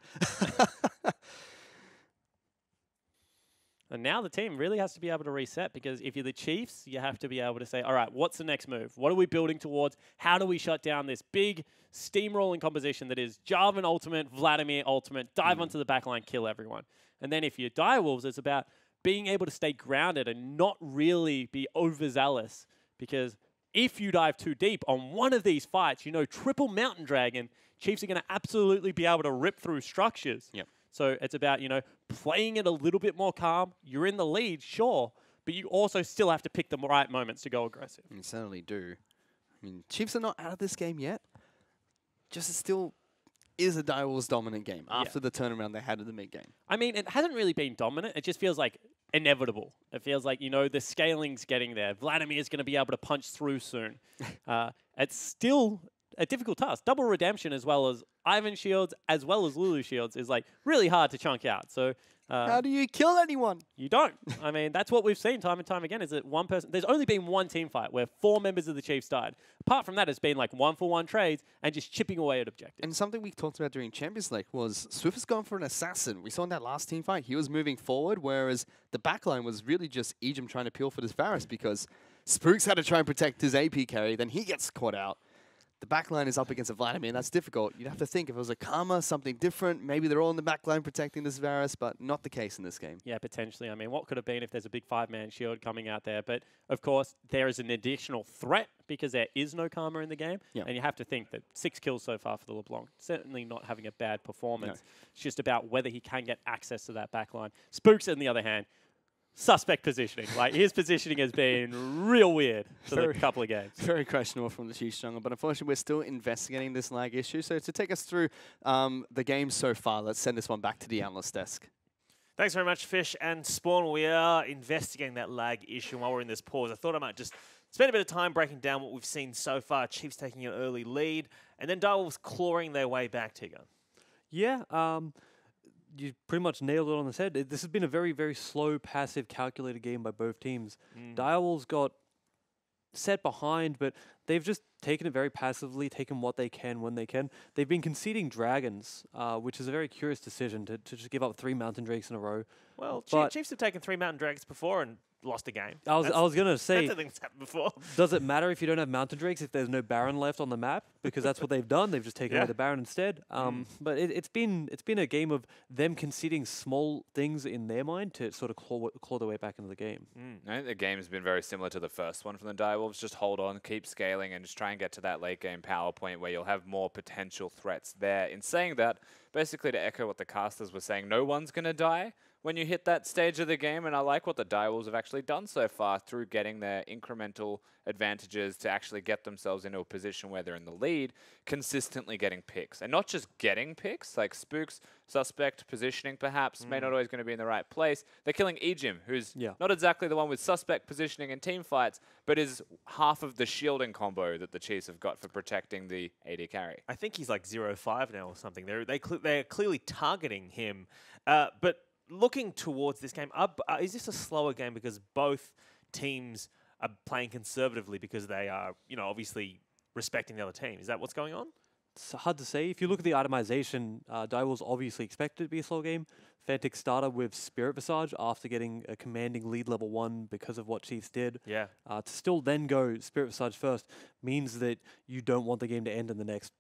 And now the team really has to be able to reset, because if you're the Chiefs, you have to be able to say, all right, what's the next move? What are we building towards? How do we shut down this big steamrolling composition that is Jarvan ultimate, Vladimir ultimate, dive onto the backline, kill everyone? And then if you're Direwolves, it's about being able to stay grounded and not really be overzealous, because if you dive too deep on one of these fights, triple Mountain Dragon, Chiefs are going to absolutely be able to rip through structures. So it's about, playing it a little bit more calm. You're in the lead, sure, but you also still have to pick the right moments to go aggressive. You certainly do. I mean, Chiefs are not out of this game yet. Just it still is a Direwolves dominant game after the turnaround they had in the mid-game. I mean, it hasn't really been dominant. It just feels like inevitable. It feels like, the scaling's getting there. Vladimir's going to be able to punch through soon. It's still a difficult task. Double redemption as well as Ivan shields as well as Lulu shields is really hard to chunk out. So how do you kill anyone? You don't. I mean, that's what we've seen time and time again, is that one person... There's only been one team fight where 4 members of the Chiefs died. Apart from that, it's been 1-for-1 trades and just chipping away at objectives. And something we talked about during Champions League was Swiffer's gone for an assassin. We saw in that last team fight, he was moving forward, whereas the backline was really just Ejim trying to peel for this Varus, because Spooks had to try and protect his AP carry, then he gets caught out. The backline is up against a Vladimir, and that's difficult. You'd have to think if it was a Karma, something different, maybe they're all in the backline protecting this Varus, but not the case in this game. Yeah, potentially. I mean, what could have been if there's a big 5-man shield coming out there? But, of course, there is an additional threat because there is no Karma in the game. And you have to think that 6 kills so far for the LeBlanc, certainly not having a bad performance. No. It's just about whether he can get access to that backline. Spooks, on the other hand, suspect positioning. His positioning has been real weird for the couple of games. Very questionable from the Chiefs jungle, but unfortunately we're still investigating this lag issue. So to take us through the game so far, let's send this one back to the analyst desk. Thanks very much, Fish and Spawn. We are investigating that lag issue while we're in this pause. I thought I might just spend a bit of time breaking down what we've seen so far. Chiefs taking an early lead, and then Direwolves clawing their way back, Tigger. Yeah, you pretty much nailed it on the head. This has been a very, very slow, passive, calculated game by both teams. Direwolves got set behind, but they've just taken it very passively, taken what they can when they can. They've been conceding dragons, which is a very curious decision to just give up 3 Mountain Drakes in a row. Well, Chiefs have taken 3 Mountain Drakes before and lost a game. I was gonna say, That's a thing that's happened before. does it matter if you don't have Mountain Drakes if there's no Baron left on the map? Because that's what they've done. They've just taken Yeah. away the Baron instead. But it's been a game of them conceding small things in their mind to sort of claw their way back into the game. I think the game's been very similar to the first one from the Direwolves. Just hold on, keep scaling, and just try and get to that late game power point where you'll have more potential threats there. In saying that, basically to echo what the casters were saying, no one's going to die when you hit that stage of the game, and I like what the Direwolves have actually done so far through getting their incremental advantages to actually get themselves into a position where they're in the lead, consistently getting picks. And not just getting picks, like Spooks, suspect positioning perhaps, may not always going to be in the right place. They're killing Ejim, who's not exactly the one with suspect positioning in team fights, but is half of the shielding combo that the Chiefs have got for protecting the AD carry. I think he's like 0-5 now or something. They're clearly targeting him. But looking towards this game, is this a slower game because both teams are playing conservatively because they are, obviously respecting the other team? Is that what's going on? It's hard to say. If you look at the itemization, Direwolves obviously expected it to be a slow game. Fnatic started with Spirit Visage after getting a commanding lead level 1 because of what Chiefs did. Yeah. To still then go Spirit Visage first means that you don't want the game to end in the next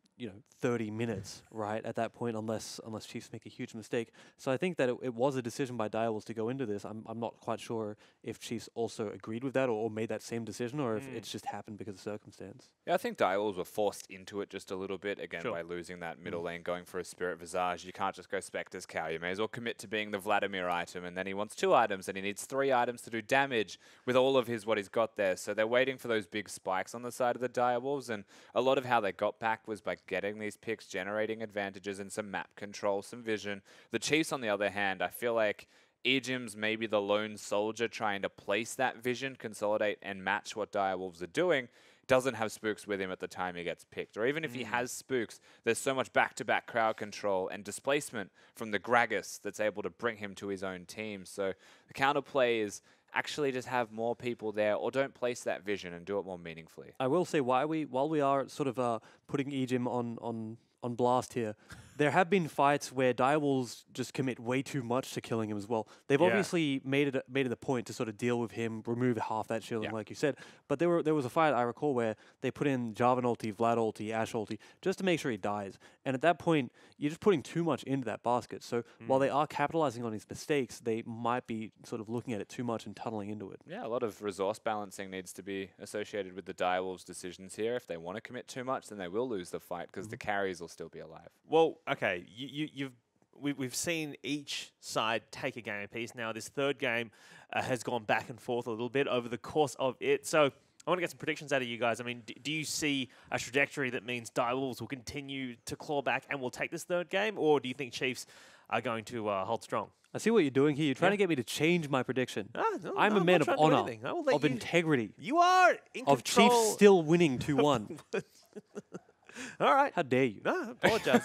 30 minutes, right, at that point, unless Chiefs make a huge mistake. So I think that it was a decision by Direwolves to go into this. I'm not quite sure if Chiefs also agreed with that or made that same decision, or if it's just happened because of circumstance. Yeah, I think Direwolves were forced into it just a little bit, again, by losing that middle lane, going for a Spirit Visage. You can't just go Spectre's Cow. You may as well commit to being the Vladimir item, and then he wants 2 items, and he needs 3 items to do damage with all of what he's got there. So they're waiting for those big spikes on the side of the Direwolves, and a lot of how they got back was by getting these picks, generating advantages and some map control, some vision. The Chiefs, on the other hand, I feel like Ejim's maybe the lone soldier trying to place that vision, consolidate, and match what Direwolves are doing. Doesn't have Spooks with him at the time he gets picked. Or even if he has Spooks, there's so much back-to-back crowd control and displacement from the Gragas that's able to bring him to his own team. So the counterplay is actually just have more people there, or don't place that vision and do it more meaningfully. I will say, while we are sort of putting Ejim on blast here, there have been fights where Direwolves just commit way too much to killing him as well. They've obviously made it a point to sort of deal with him, remove half that shielding, like you said. But there was a fight I recall where they put in Jarvan ulti, Vlad ulti, Ashe ulti, just to make sure he dies. And at that point, you're just putting too much into that basket. So while they are capitalizing on his mistakes, they might be sort of looking at it too much and tunneling into it. Yeah, a lot of resource balancing needs to be associated with the Direwolves' decisions here. If they want to commit too much, then they will lose the fight because the carries will still be alive. Well, okay, we've seen each side take a game apiece. Now this third game has gone back and forth a little bit over the course of it. So I want to get some predictions out of you guys. I mean, do you see a trajectory that means Direwolves will continue to claw back and will take this third game, or do you think Chiefs are going to hold strong? I see what you're doing here. You're trying to get me to change my prediction. I'm a I'm man not of trying to do honor, anything. I will let of you- integrity, You are in of control. Chiefs still winning 2-1. All right. How dare you? No, apologize.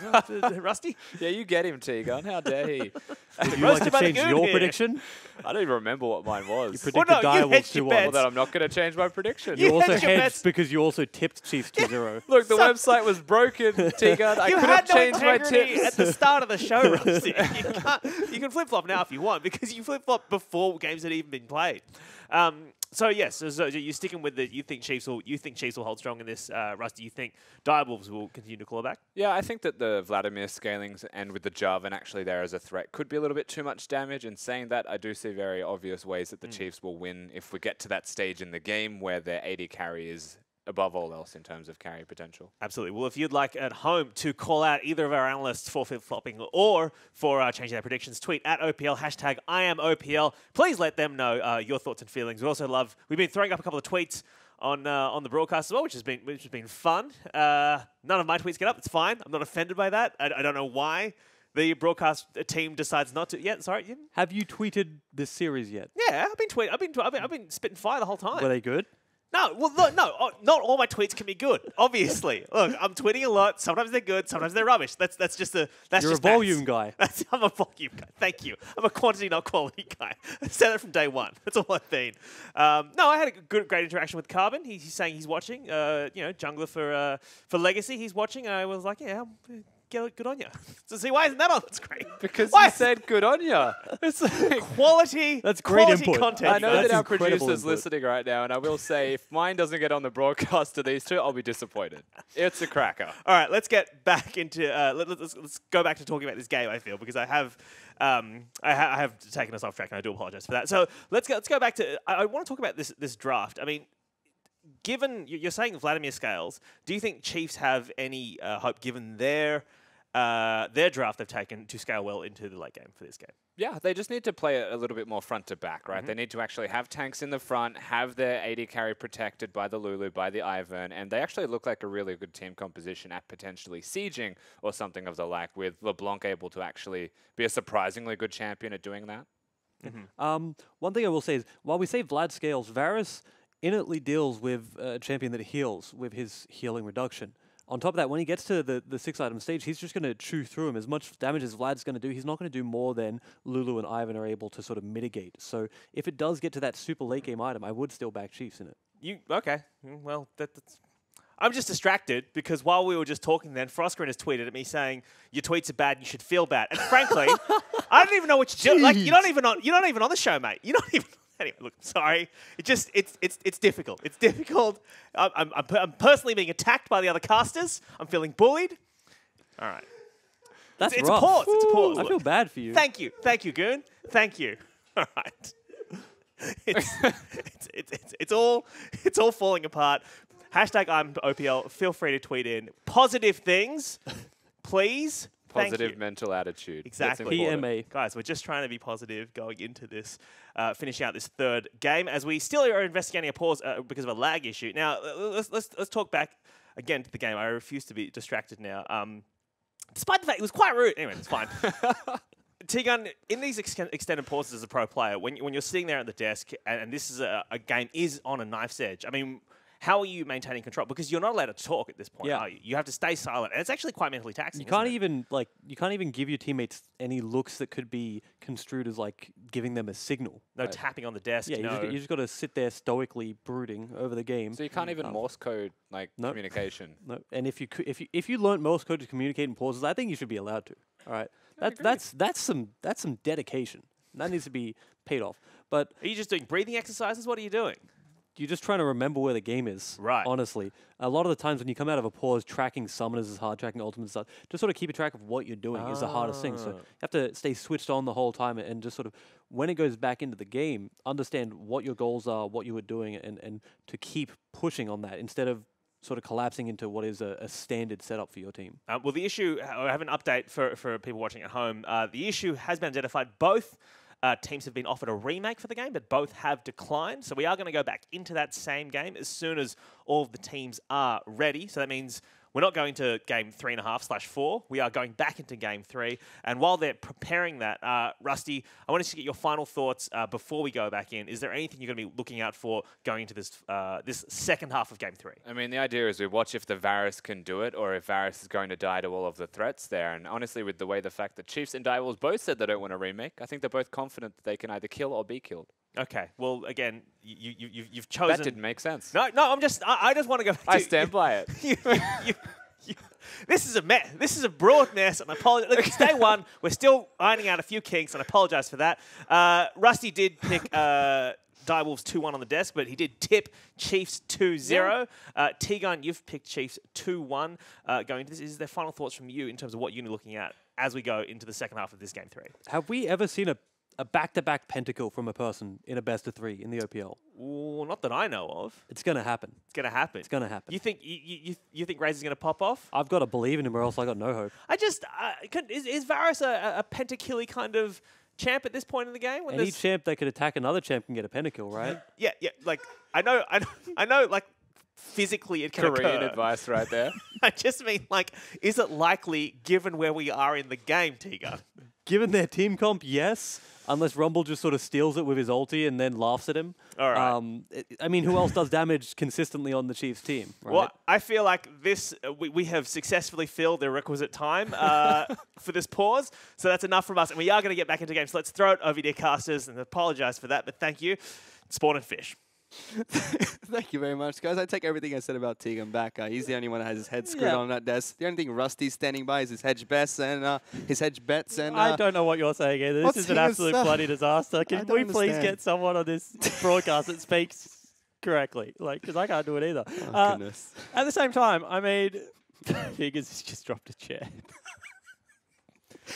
Rusty? Yeah, you get him, T-Gun. How dare he? Would you like to by the change goon your here. prediction? I don't even remember what mine was. You predicted no, you Direwolves hedged your 2-1. bets. Well, then I'm not going to change my prediction. You You also hedged your hedged bets. because you also tipped Chiefs 2-0. Look, the website was broken, T-Gun. I You could had have no changed my integrity tips. at the start of the show, Rusty. You can flip-flop now if you want, because you flip-flop before games had even been played. So yes, so you're sticking with the. You think Chiefs will hold strong in this, Rusty? You think Direwolves will continue to claw back? Yeah, I think that the Vladimir scalings and with the Jarvan actually there as a threat could be a little bit too much damage. And saying that, I do see very obvious ways that the Chiefs will win if we get to that stage in the game where their AD carry is above all else in terms of carry potential. Absolutely. Well, if you'd like at home to call out either of our analysts for flip-flopping or for changing their predictions, tweet at OPL, hashtag IamOPL. Please let them know your thoughts and feelings. We've been throwing up a couple of tweets on the broadcast as well, which has been fun. None of my tweets get up. It's fine. I'm not offended by that. I don't know why the broadcast team decides not to. Yeah, sorry. Have you tweeted this series yet? Yeah, I've been spitting fire the whole time. Were they good? No, well, look, no, not all my tweets can be good. Obviously, look, I'm tweeting a lot. Sometimes they're good, sometimes they're rubbish. That's just You're just a volume maths. guy. I'm a volume guy. Thank you. I'm a quantity, not quality guy. I said that from day one. That's all I've been. No, I had a great interaction with Carbon. He's saying he's watching. Jungler for Legacy. He's watching. And I was like, yeah, good on you. So see, why isn't that on the screen? Because Why you is- said good on ya. It's like, Quality. That's great quality input. content. I know That's that our incredible producer's input. listening right now, and I will say, if mine doesn't get on the broadcast to these two, I'll be disappointed. It's a cracker. All right, let's get back into. Let's go back to talking about this game. I feel because I have taken us off track, and I do apologize for that. So let's go back to. I want to talk about this draft. I mean, given you're saying Vladimir Scales, do you think Chiefs have any hope given their draft they've taken to scale well into the late game for this game? Yeah, they just need to play it a little bit more front to back, right? They need to actually have tanks in the front, have their AD carry protected by the Lulu, by the Ivern, and they actually look like a really good team composition at potentially sieging or something of the like, with LeBlanc able to actually be a surprisingly good champion at doing that. One thing I will say is, while we say Vlad scales, Varus innately deals with a champion that heals with his healing reduction. On top of that, when he gets to the 6-item stage, he's just going to chew through him. As much damage as Vlad's going to do, he's not going to do more than Lulu and Ivern are able to sort of mitigate. So if it does get to that super late game item, I would still back Chiefs in it. Okay? Well, that's. I'm just distracted because while we were just talking, then Frostgrin has tweeted at me saying your tweets are bad and you should feel bad. And frankly, I don't even know what you do. Like you're not even on the show, mate. You're not even. Anyway, look, sorry. It's difficult. It's difficult. I'm personally being attacked by the other casters. I'm feeling bullied. All right. That's It's rough. a pause. It's a pause. I feel bad for you. Thank you, Goon. Thank you. All right. It's all falling apart. Hashtag I'm OPL. Feel free to tweet in positive things, please. Thank Positive you. mental attitude. That's Exactly. important. PMA. Guys, we're just trying to be positive going into this, finishing out this third game as we still are investigating a pause because of a lag issue. Now, let's talk back again to the game. I refuse to be distracted now. Despite the fact it was quite rude. Anyway, it's fine. T-Gun, in these extended pauses as a pro player, when you're sitting there at the desk and this is a game is on a knife's edge, I mean, how are you maintaining control? Because you're not allowed to talk at this point, Yeah. are you? You have to stay silent. And it's actually quite mentally taxing. You can't isn't it? even give your teammates any looks that could be construed as like giving them a signal. No tapping on the desk. Yeah, no. you just got to sit there stoically brooding over the game. So you can't even Morse code like Nope. communication. No, and if you learnt Morse code to communicate in pauses, I think you should be allowed to. All right, that's some dedication. That needs to be paid off. But Are you just doing breathing exercises? What are you doing? you're just trying to remember where the game is. Right. Honestly, a lot of the times when you come out of a pause, tracking summoners is hard, tracking ultimates is hard. Just sort of keeping track of what you're doing is the hardest thing. So you have to stay switched on the whole time and just sort of, when it goes back into the game, understand what your goals are, what you were doing, and to keep pushing on that instead of sort of collapsing into what is a standard setup for your team. Well, the issue, I have an update for people watching at home. The issue has been identified. Both teams have been offered a remake for the game, but both have declined. So we are going to go back into that same game as soon as all of the teams are ready. So that means we're not going to game 3.5/4. We are going back into game 3. And while they're preparing that, Rusty, I wanted to get your final thoughts before we go back in. Is there anything you're going to be looking out for going into this this second half of game 3? I mean, the idea is we watch if the Varus can do it or if Varus is going to die to all of the threats there. And honestly, with the way the fact that Chiefs and Direwolves both said they don't want a remake, I think they're both confident that they can either kill or be killed. Okay. Well, again, you've chosen. That didn't make sense. No, I just want to go. I stand by it. This is a mess. This is a broad mess, and I apologize. Look, it's day one. We're still ironing out a few kinks, and I apologize for that. Rusty did pick Direwolves 2-1 on the desk, but he did tip Chiefs 2-0. T-Gun, you've picked Chiefs 2-1 going into this. Is there final thoughts from you in terms of what you're looking at as we go into the second half of this game 3? Have we ever seen a back-to-back pentakill from a person in a best-of-3 in the OPL? Ooh, not that I know of. It's going to happen. It's going to happen. It's going to happen. You think you think Razor's going to pop off? I've got to believe in him or else I got no hope. I just is Varus a pentakilly kind of champ at this point in the game? When Any there's- champ that could attack another champ can get a pentakill, right? Yeah. Like I know. Like physically it can Korean occur. advice right there. I just mean like, is it likely given where we are in the game, Tiga? Given their team comp, yes. Unless Rumble just sort of steals it with his ulti and then laughs at him. All right. I mean, who else does damage consistently on the Chiefs team, right? Well, I feel like this we have successfully filled the requisite time for this pause, so that's enough from us, and we are going to get back into games. So let's throw it over to your casters, and apologise for that, but thank you. Spawn and Fish. Thank you very much, guys. I take everything I said about Tegan back. He's the only one that has his head screwed on that desk. The only thing Rusty's standing by is his hedge bets and I don't know what you're saying either. This is an absolute bloody disaster. Can we please get someone on this broadcast that speaks correctly? Like, because I can't do it either. Oh, goodness. At the same time, I mean, Figures has just dropped a chair.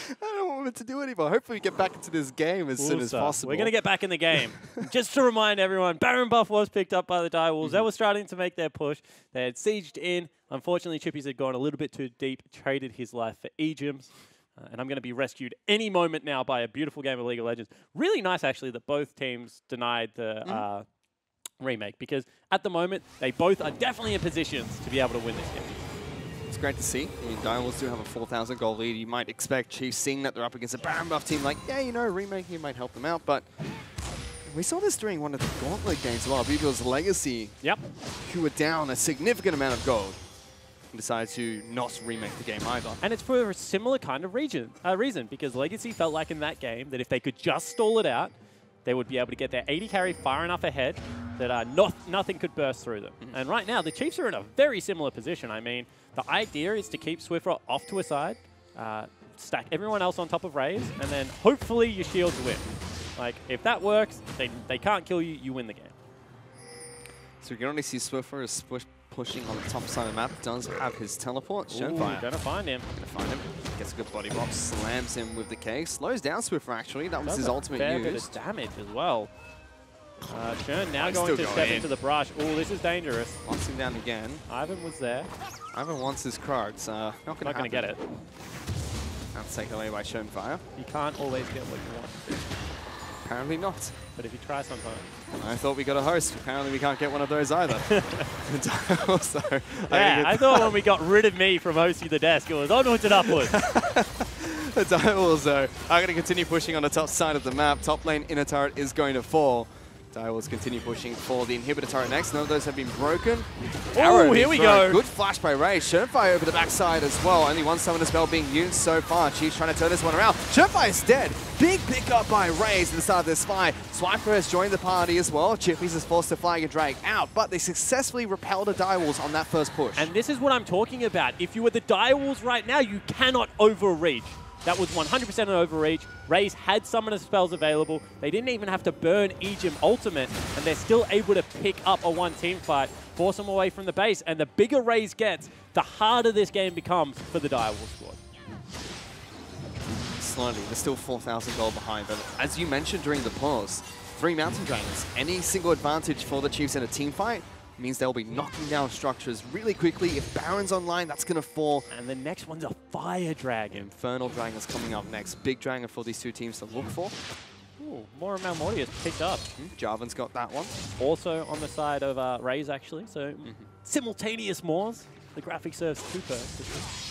I don't want it to do anymore. Hopefully we get back into this game as soon as possible. We're going to get back in the game. Just to remind everyone, Baron Buff was picked up by the Direwolves. They were starting to make their push. They had sieged in. Unfortunately, Chippies had gone a little bit too deep, traded his life for E-Gems. And I'm going to be rescued any moment now by a beautiful game of League of Legends. Really nice, actually, that both teams denied the remake, because at the moment, they both are definitely in positions to be able to win this game. It's great to see. I mean, Direwolves do have a 4,000 goal lead. You might expect Chiefs, seeing that they're up against a Baron Buff team, like, yeah, you know, remaking might help them out, but we saw this during one of the Gauntlet games as well. BBL's Legacy, who were down a significant amount of gold, decided to not remake the game either. And it's for a similar kind of reason, because Legacy felt like in that game that if they could just stall it out, they would be able to get their 80 carry far enough ahead that nothing could burst through them. And right now, the Chiefs are in a very similar position. I mean, the idea is to keep Swiffer off to a side, stack everyone else on top of Raze, and then hopefully your shields win. Like, if that works, they can't kill you, you win the game. So we can only see Swiffer is pushing on the top side of the map. Does have his teleport. Shernfire. Gonna find him. Gets a good body block. Slams him with the K. Slows down Swiffer, actually. That was his ultimate fair use. Bit of damage as well. Shern now going to step into the brush. Oh, this is dangerous. Locks him down again. Ivan was there. Ivan wants his Krugs. Not going to get it. That's taken away by Shernfire. You can't always get what you want. Apparently not. But if you try sometimes. I thought we got a host. Apparently we can't get one of those either. Also, yeah, I thought when we got rid of me from hosting the desk, it was onwards and upwards. The Direwolves, though, are going to continue pushing on the top side of the map. Top lane inner turret is going to fall. Direwolves continue pushing for the inhibitor turret next. None of those have been broken. Oh, here we go. Good flash by Ray. Shernfire over the backside as well. Only one summoner spell being used so far. Chiefs trying to turn this one around. Shernfire is dead. Big pickup by Raze at the start of this fight. Swiper has joined the party as well. Chippies is forced to flag and drag out, but they successfully repel the Direwolves on that first push. And this is what I'm talking about. If you were the Direwolves right now, you cannot overreach. That was 100% an overreach. Raze had summoner spells available. They didn't even have to burn E-Gem ultimate, and they're still able to pick up a one-team fight, force them away from the base. And the bigger Raze gets, the harder this game becomes for the Direwolf squad. Slowly, they're still 4,000 gold behind, but as you mentioned during the pause, 3 Mountain Dragons. Any single advantage for the Chiefs in a team fight means they'll be knocking down structures really quickly. If Baron's online, that's going to fall. And the next one's a Fire Dragon. Infernal Dragon's coming up next. Big Dragon for these two teams to look for. Ooh, more of Malmortius picked up. Jarvan's got that one. Also on the side of Raze, actually. So simultaneous Moors. The graphic serves 2 perks.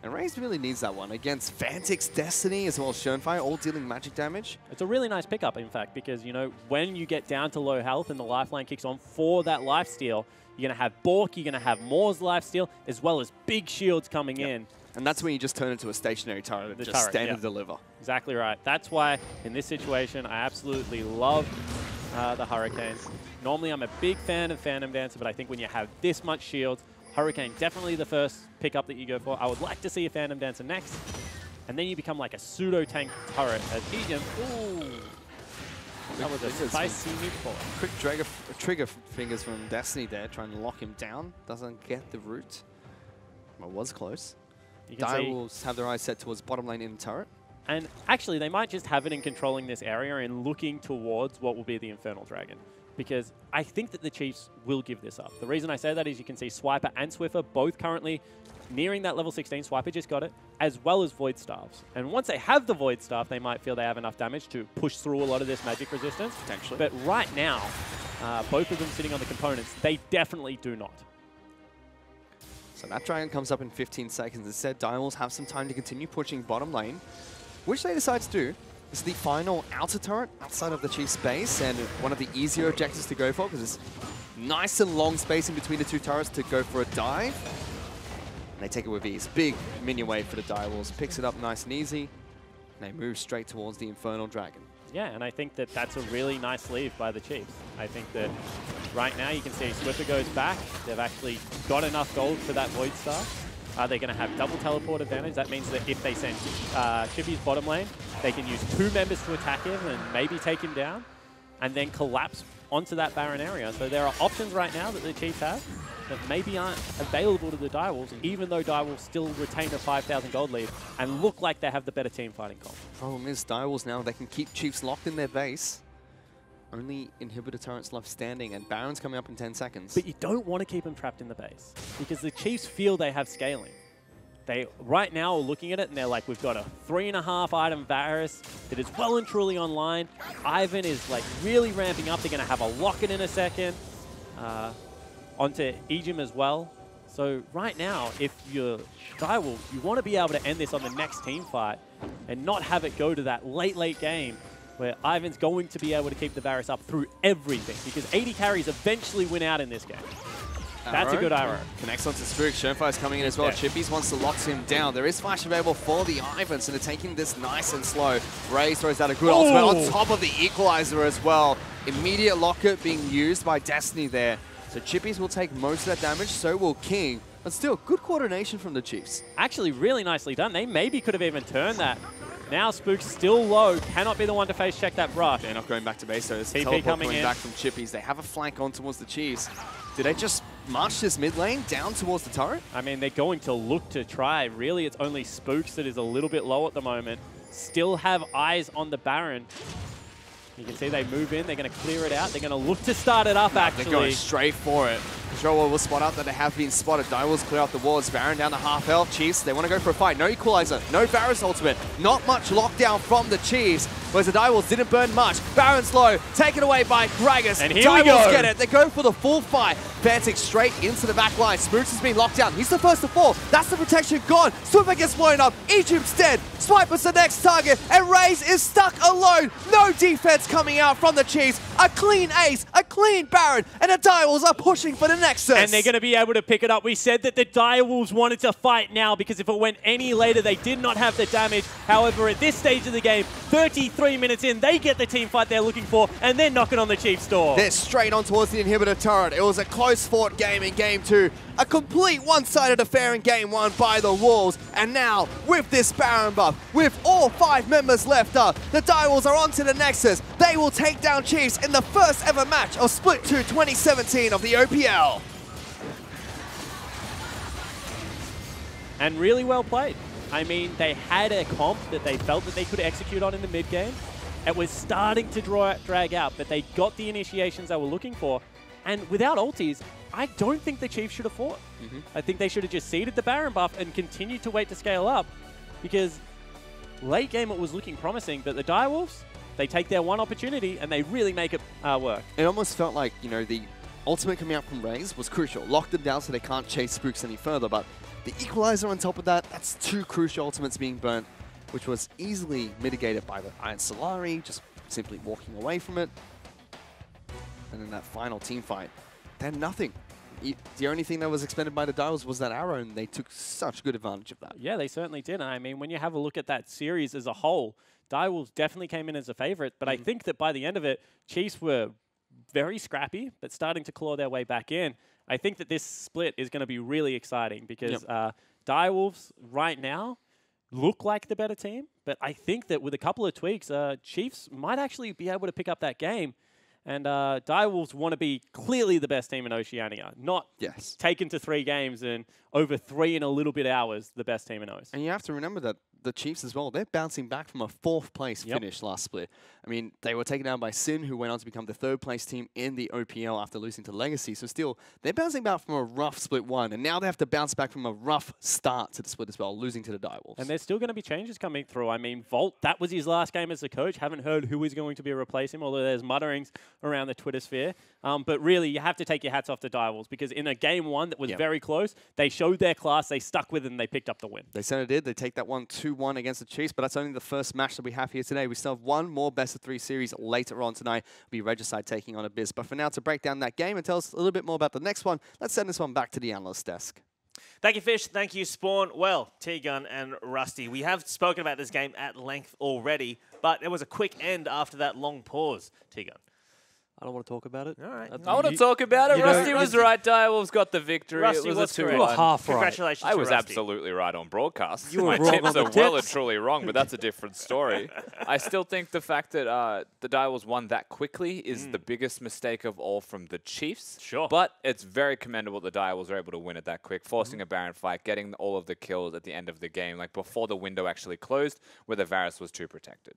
And Raze really needs that one against Fantix, Destiny, as well as Shernfire, all dealing magic damage. It's a really nice pickup, in fact, because, you know, when you get down to low health and the lifeline kicks on for that lifesteal, you're going to have Bork, you're going to have Moore's lifesteal, as well as big shields coming in. And that's when you just turn into a stationary turret and just stand and deliver. Exactly right. That's why, in this situation, I absolutely love the Hurricane. Normally, I'm a big fan of Phantom Dancer, but I think when you have this much shield, Hurricane definitely the first pickup that you go for. I would like to see a Phantom Dancer next. And then you become like a pseudo-tank turret as E-Gem. Ooh. That was a spicy meatball. Quick trigger fingers from Destiny there, trying to lock him down. Doesn't get the root. Well, was close. Direwolves have their eyes set towards bottom lane in the turret. And actually, they might just have it in controlling this area and looking towards what will be the Infernal Dragon. Because I think that the Chiefs will give this up. The reason I say that is you can see Swiper and Swiffer both currently nearing that level 16. Swiper just got it, as well as Void Staffs. And once they have the Void Staff, they might feel they have enough damage to push through a lot of this magic resistance. Potentially. But right now, both of them sitting on the components, they definitely do not. So that Dragon comes up in 15 seconds. Instead, Direwolves have some time to continue pushing bottom lane, which they decide to do. This is the final outer turret outside of the Chiefs' base, and one of the easier objectives to go for because it's nice and long space in between the two turrets to go for a dive. And they take it with ease. Big minion wave for the Direwolves. Picks it up nice and easy. And they move straight towards the Infernal Dragon. Yeah, and I think that that's a really nice leave by the Chiefs. I think that right now you can see Swiffer goes back. They've actually got enough gold for that Void Star. They're going to have double teleport advantage. That means that if they send Chippy's bottom lane, they can use 2 members to attack him and maybe take him down, and then collapse onto that Baron area. So there are options right now that the Chiefs have that maybe aren't available to the Direwolves, even though Direwolves still retain a 5,000 gold lead and look like they have the better team fighting comp. Problem is, Direwolves now, they can keep Chiefs locked in their base. Only inhibitor turrets left standing, and Baron's coming up in 10 seconds. But you don't want to keep them trapped in the base because the Chiefs feel they have scaling. They right now are looking at it and they're like, we've got a 3.5 item Varus that is well and truly online. Ivan is like really ramping up. They're going to have a lock-in in a second. Onto Ejim as well. So right now, if you're Direwolf, you want to be able to end this on the next team fight and not have it go to that late game where Ivan's going to be able to keep the Varus up through everything because 80 carries eventually win out in this game. That's a good arrow. Connects onto Strix. Schoenfire's coming in as well. Yeah. Chippies wants to lock him down. There is flash available for the Ivans, and they're taking this nice and slow. Raze throws out a good ultimate on top of the equalizer as well. Immediate locket being used by Destiny there. So Chippies will take most of that damage, so will King. But still, good coordination from the Chiefs. Actually, really nicely done. They maybe could have even turned that. Now Spook's still low, cannot be the one to face check that brush. They're not going back to base, so there's TP teleport coming coming in. back from Chippies. They have a flank on towards the Chiefs. Did they just march this mid lane down towards the turret? I mean, they're going to look to try. Really, it's only Spooks that is a little bit low at the moment. Still have eyes on the Baron. You can see they move in. They're going to clear it out. They're going to look to start it up, actually. They're going straight for it. Control will spot out that they have been spotted. Direwolves clear out the wards. Baron down to half health. Chiefs, they want to go for a fight. No equalizer. No Varus ultimate. Not much lockdown from the Chiefs. Whereas the Direwolves didn't burn much. Baron's low. Taken away by Gragas. And here we go. Direwolves get it. They go for the full fight. Fnatic straight into the back line. Spooks has been locked down. He's the first to fall. That's the protection gone. Swiffer gets blown up. Egypt's dead. Swiper's the next target. And Raze is stuck alone. No defense coming out from the Chiefs. A clean ace. A clean Baron. And the Direwolves are pushing for the Nexus. And they're going to be able to pick it up. We said that the Direwolves wanted to fight now because if it went any later, they did not have the damage. However, at this stage of the game, 33 minutes in, they get the team fight they're looking for, and they're knocking on the Chiefs' door. They're straight on towards the inhibitor turret. It was a close-fought game in Game 2. A complete one-sided affair in Game 1 by the Wolves. And now, with this Baron buff, with all 5 members left up, the Direwolves are onto the Nexus. They will take down Chiefs in the first ever match of Split 2 2017 of the OPL. And really well played. I mean, they had a comp that they felt that they could execute on in the mid-game. It was starting to drag out, but they got the initiations they were looking for. And without ultis, I don't think the Chiefs should have fought. I think they should have just seeded the Baron buff and continued to wait to scale up. Because late game it was looking promising, but the Direwolves, they take their one opportunity and they really make it work. It almost felt like, you know, the ultimate coming out from Raze was crucial. Locked them down so they can't chase Spooks any further, but the equalizer on top of that, that's 2 crucial ultimates being burnt, which was easily mitigated by the Iron Solari, just simply walking away from it. And then that final team fight, they had nothing. The only thing that was expended by the Direwolves was that arrow, and they took such good advantage of that. Yeah, they certainly did. I mean, when you have a look at that series as a whole, Direwolves definitely came in as a favorite, but I think that by the end of it, Chiefs were very scrappy, but starting to claw their way back in. I think that this split is going to be really exciting because Direwolves right now look like the better team, but I think that with a couple of tweaks, Chiefs might actually be able to pick up that game. And Direwolves want to be clearly the best team in Oceania, not taken to 3 games and over 3 and a little bit hours, the best team in Oce. And you have to remember that the Chiefs as well, they're bouncing back from a 4th place finish last split. I mean, they were taken down by Sin, who went on to become the 3rd place team in the OPL after losing to Legacy. So still, they're bouncing back from a rough split 1, and now they have to bounce back from a rough start to the split as well, losing to the Direwolves. And there's still going to be changes coming through. I mean, Volt, that was his last game as a coach. Haven't heard who is going to be replacing him, although there's mutterings around the Twitter sphere. But really, you have to take your hats off to Direwolves because in a game 1 that was very close, they showed their class, they stuck with it, and they picked up the win. They certainly did. They take that one 2-1 against the Chiefs, but that's only the first match that we have here today. We still have one more best-of-3 series later on tonight. It'll be Regicide taking on Abyss. But for now, to break down that game and tell us a little bit more about the next one, let's send this one back to the analyst desk. Thank you, Fish. Thank you, Spawn. Well, T-Gun and Rusty, we have spoken about this game at length already. But there was a quick end after that long pause, Tegan. I don't want to talk about it. All right. That's- I want to talk about it. you know, Rusty was right. Direwolves got the victory. Rusty it was was a correct. 2-1. You were half right. Congratulations I to was Rusty. absolutely right on broadcast. You were My wrong tips on the are well and tips. truly wrong, but that's a different story. I still think the fact that the Direwolves won that quickly is the biggest mistake of all from the Chiefs. Sure. But it's very commendable the Direwolves were able to win it that quick, forcing a Baron fight, getting all of the kills at the end of the game, like before the window actually closed, where the Varus was too protected.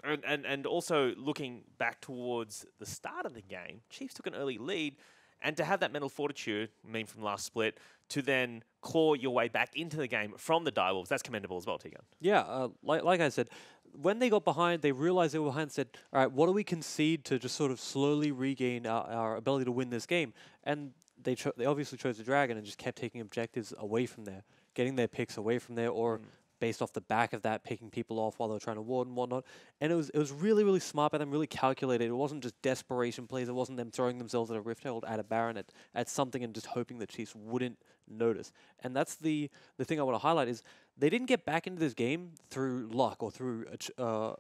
And also looking back towards the start of the game, Chiefs took an early lead, and to have that mental fortitude, from last split, to then claw your way back into the game from the Direwolves, that's commendable as well, Tegan. Yeah, like I said, when they got behind, they realized they were behind and said, all right, what do we concede to just sort of slowly regain our ability to win this game? And they obviously chose the Dragon and just kept taking objectives away from there, getting their picks away from there, or based off the back of that, picking people off while they were trying to ward and whatnot. And it was really, really smart by them, really calculated. It wasn't just desperation plays. It wasn't them throwing themselves at a Rift Herald, at a Baron, at something and just hoping the Chiefs wouldn't notice. And that's the thing I want to highlight is they didn't get back into this game through luck or through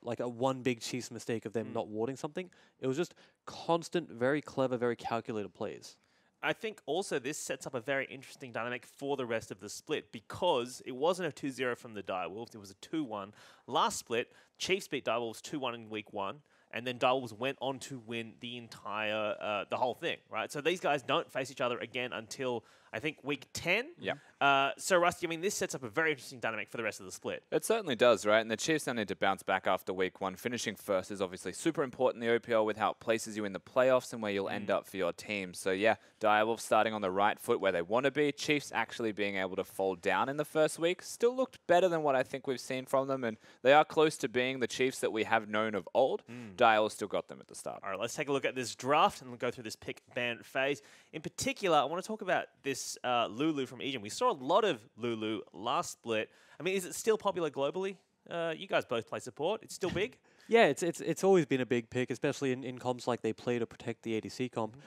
like a one big Chiefs mistake of them not warding something. It was just constant, very clever, very calculated plays. I think also this sets up a very interesting dynamic for the rest of the split because it wasn't a 2-0 from the Direwolves, it was a 2-1. Last split, Chiefs beat Direwolves 2-1 in week 1, and then Direwolves went on to win the the whole thing, right? So these guys don't face each other again until, I think, week 10. Yeah. So, Rusty, this sets up a very interesting dynamic for the rest of the split. It certainly does, right? And the Chiefs now need to bounce back after week 1. Finishing first is obviously super important in the OPL with how it places you in the playoffs and where you'll end up for your team. So, yeah, Direwolves starting on the right foot where they want to be. Chiefs actually being able to fall down in the first week. Still looked better than what I think we've seen from them. And they are close to being the Chiefs that we have known of old. Direwolves still got them at the start. All right, let's take a look at this draft and go through this pick ban phase. In particular, I want to talk about this Lulu from Egypt. We saw a lot of Lulu last split. Is it still popular globally? You guys both play support. It's still big? Yeah, it's always been a big pick, especially in comps like they play to protect the ADC comp.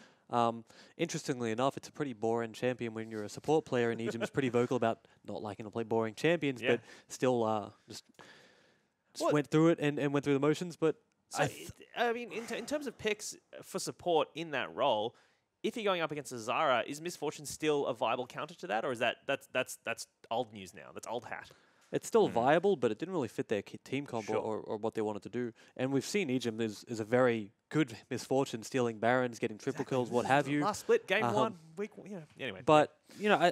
Interestingly enough, it's a pretty boring champion when you're a support player, and Egypt is pretty vocal about not liking to play boring champions, but still just went through it and went through the motions. But So, in terms of picks for support in that role, if you're going up against a Zara, is Miss Fortune still a viable counter to that, or is that's old news now? That's old hat. it's still viable, but it didn't really fit their team comp or what they wanted to do. And we've seen Egypt is a very good Misfortune, stealing Barons, getting triple kills, what have you. Last split, game 1, week 1. Yeah. Anyway. But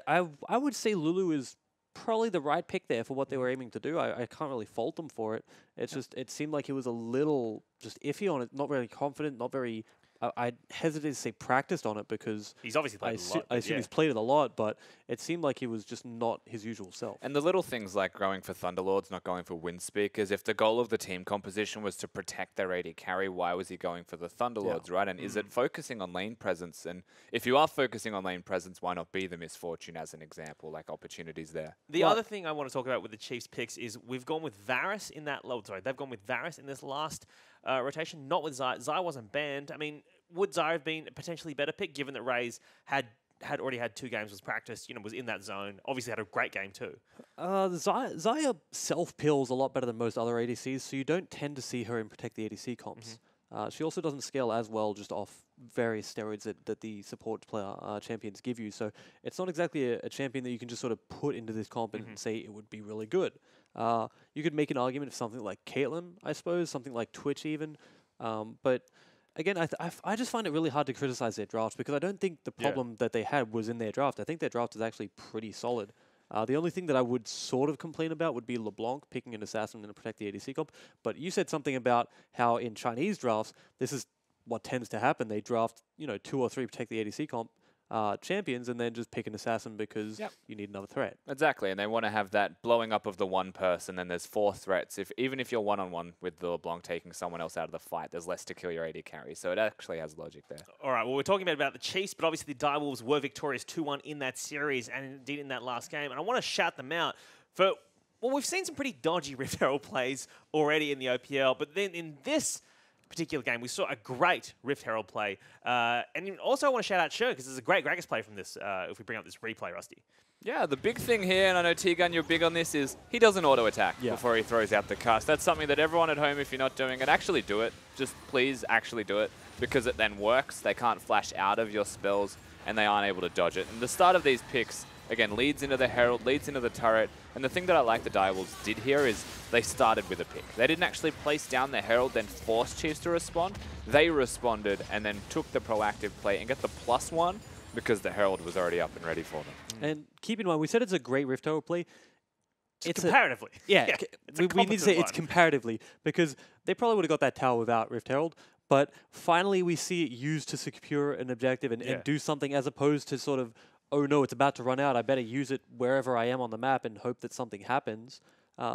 I would say Lulu is probably the right pick there for what they were aiming to do. I can't really fault them for it. It's just it seemed like he was a little just iffy on it, not very confident, not very. I hesitate to say practiced on it because he's obviously played a lot. I assume he's played it a lot, but it seemed like he was just not his usual self. And the little things like going for Thunderlords, not going for Windspeakers, if the goal of the team composition was to protect their AD carry, why was he going for the Thunderlords, right? And is it focusing on lane presence? And if you are focusing on lane presence, why not be the Misfortune as an example, like opportunities there? The other thing I want to talk about with the Chiefs picks is we've gone with Varus in that they've gone with Varus in this last rotation, not with Zai. Zai wasn't banned. Would Zai have been a potentially better pick given that Raze had already had 2 games, was practiced, was in that zone, obviously had a great game too? Zaya self-pills a lot better than most other ADCs, so you don't tend to see her in Protect the ADC comps. She also doesn't scale as well just off various steroids that the support player champions give you, so it's not exactly a champion that you can just sort of put into this comp and say it would be really good. You could make an argument of something like Caitlyn, I suppose, something like Twitch even, but again, I just find it really hard to criticize their drafts because I don't think the problem that they had was in their draft. I think their draft is actually pretty solid. The only thing that I would sort of complain about would be LeBlanc picking an assassin and protect the ADC comp. But you said something about how in Chinese drafts, this is what tends to happen. They draft, 2 or 3 protect the ADC comp champions and then just pick an assassin because you need another threat. Exactly, and they want to have that blowing up of the one person, then there's 4 threats. Even if you're one-on-one with the LeBlanc taking someone else out of the fight, there's less to kill your AD carry, so it actually has logic there. All right, well, we're talking about the Chiefs, but obviously the Direwolves were victorious 2-1 in that series and indeed in that last game, and I want to shout them out for, we've seen some pretty dodgy Rift Herald plays already in the OPL, but then in this particular game, we saw a great Rift Herald play. And also I want to shout out Shern, because there's a great Gragas play from this, if we bring up this replay, Rusty. Yeah, the big thing here, and I know T-Gun, you're big on this, is he doesn't auto-attack before he throws out the cast. That's something that everyone at home, if you're not doing it, actually do it. Just please actually do it, because it then works. They can't flash out of your spells, and they aren't able to dodge it. And the start of these picks, again, leads into the Herald, leads into the turret, and the thing that I like the Direwolves did here is they started with a pick. They didn't actually place down the Herald, then force Chiefs to respond. They responded, and then took the proactive play and get the +1, because the Herald was already up and ready for them. And keep in mind, we said it's a great Rift Herald play. It's comparatively. We need to say it's comparatively, because they probably would have got that tower without Rift Herald. But finally, we see it used to secure an objective and do something, as opposed to sort of, oh no, it's about to run out. I better use it wherever I am on the map and hope that something happens.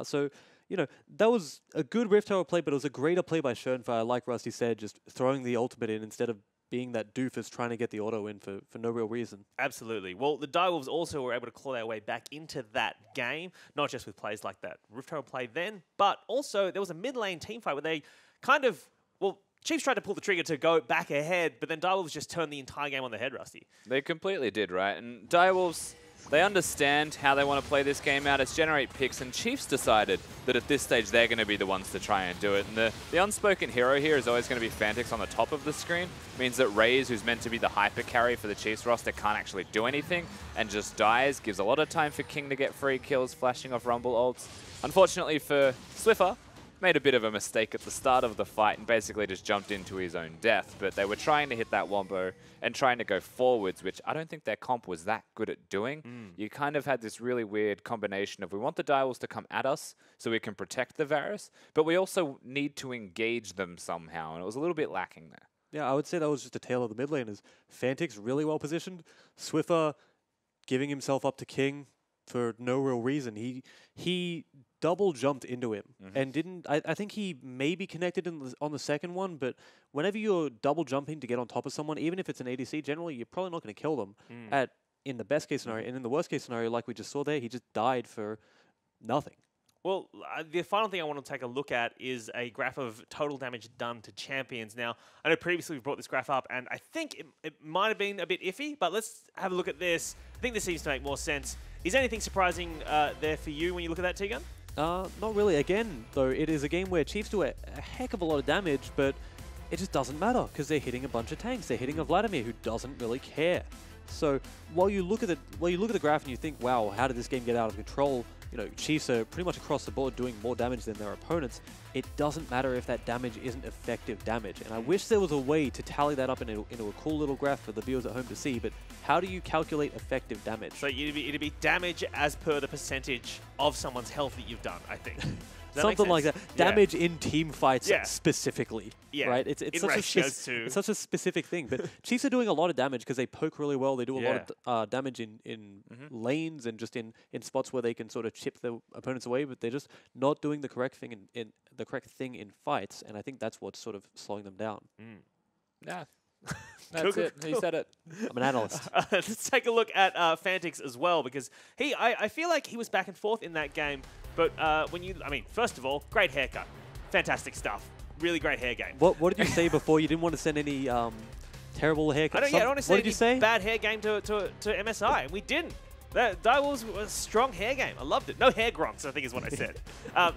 So, you know, that was a good Rift Herald play, but it was a greater play by Schoenfire, like Rusty said, just throwing the ultimate in instead of being that doofus trying to get the auto in for no real reason. Absolutely. Well, the Direwolves also were able to claw their way back into that game, not just with plays like that Rift Herald play then, but also there was a mid lane team fight where they kind of, well, Chiefs tried to pull the trigger to go back ahead, but then Direwolves just turned the entire game on their head, Rusty. They completely did, right? And Direwolves, they understand how they want to play this game out. It's generate picks, and Chiefs decided that at this stage they're going to be the ones to try and do it. And the unspoken hero here is always going to be Fantix on the top of the screen. It means that Raze, who's meant to be the hyper carry for the Chiefs roster, can't actually do anything and just dies. Gives a lot of time for King to get free kills, flashing off Rumble ults. Unfortunately for Swiffer, made a bit of a mistake at the start of the fight and basically just jumped into his own death. But they were trying to hit that wombo and trying to go forwards, which I don't think their comp was that good at doing. You kind of had this really weird combination of, we want the Direwolves to come at us so we can protect the Varus, but we also need to engage them somehow, and it was a little bit lacking there. Yeah, I would say that was just a tale of the mid laners. Fantix really well positioned. Swiffer giving himself up to King for no real reason. He double jumped into him and didn't. I think he maybe connected on the second one, but whenever you're double jumping to get on top of someone, even if it's an ADC, generally you're probably not going to kill them in the best case scenario. And in the worst case scenario, like we just saw there, he just died for nothing. Well, the final thing I want to take a look at is a graph of total damage done to champions. Now, I know previously we brought this graph up, and I think it might have been a bit iffy, but let's have a look at this. I think this seems to make more sense. Is anything surprising there for you when you look at that, T-Gun? Not really. Again, though, it is a game where Chiefs do a heck of a lot of damage, but it just doesn't matter because they're hitting a bunch of tanks. They're hitting a Vladimir who doesn't really care. So while you look at the graph and you think, wow, how did this game get out of control? You know, Chiefs are pretty much across the board doing more damage than their opponents. It doesn't matter if that damage isn't effective damage. And I wish there was a way to tally that up into a cool little graph for the viewers at home to see, but how do you calculate effective damage? So it'd be damage as per the percentage of someone's health that you've done, I think. Something like that. Damage in team fights specifically, right? It's such a specific thing. But Chiefs are doing a lot of damage because they poke really well. They do a lot of damage in lanes and just in spots where they can sort of chip the opponents away. But they're just not doing the correct thing in fights. And I think that's what's sort of slowing them down. Yeah. That's it. He said it. I'm an analyst. Let's take a look at Fantix as well, because I feel like he was back and forth in that game. But first of all, great haircut. Fantastic stuff. Really great hair game. What did you say before? You didn't want to send any terrible haircuts? I don't want to send any bad hair game to MSI, and we didn't. Direwolves was a strong hair game. I loved it. No hair gronks, I think is what I said.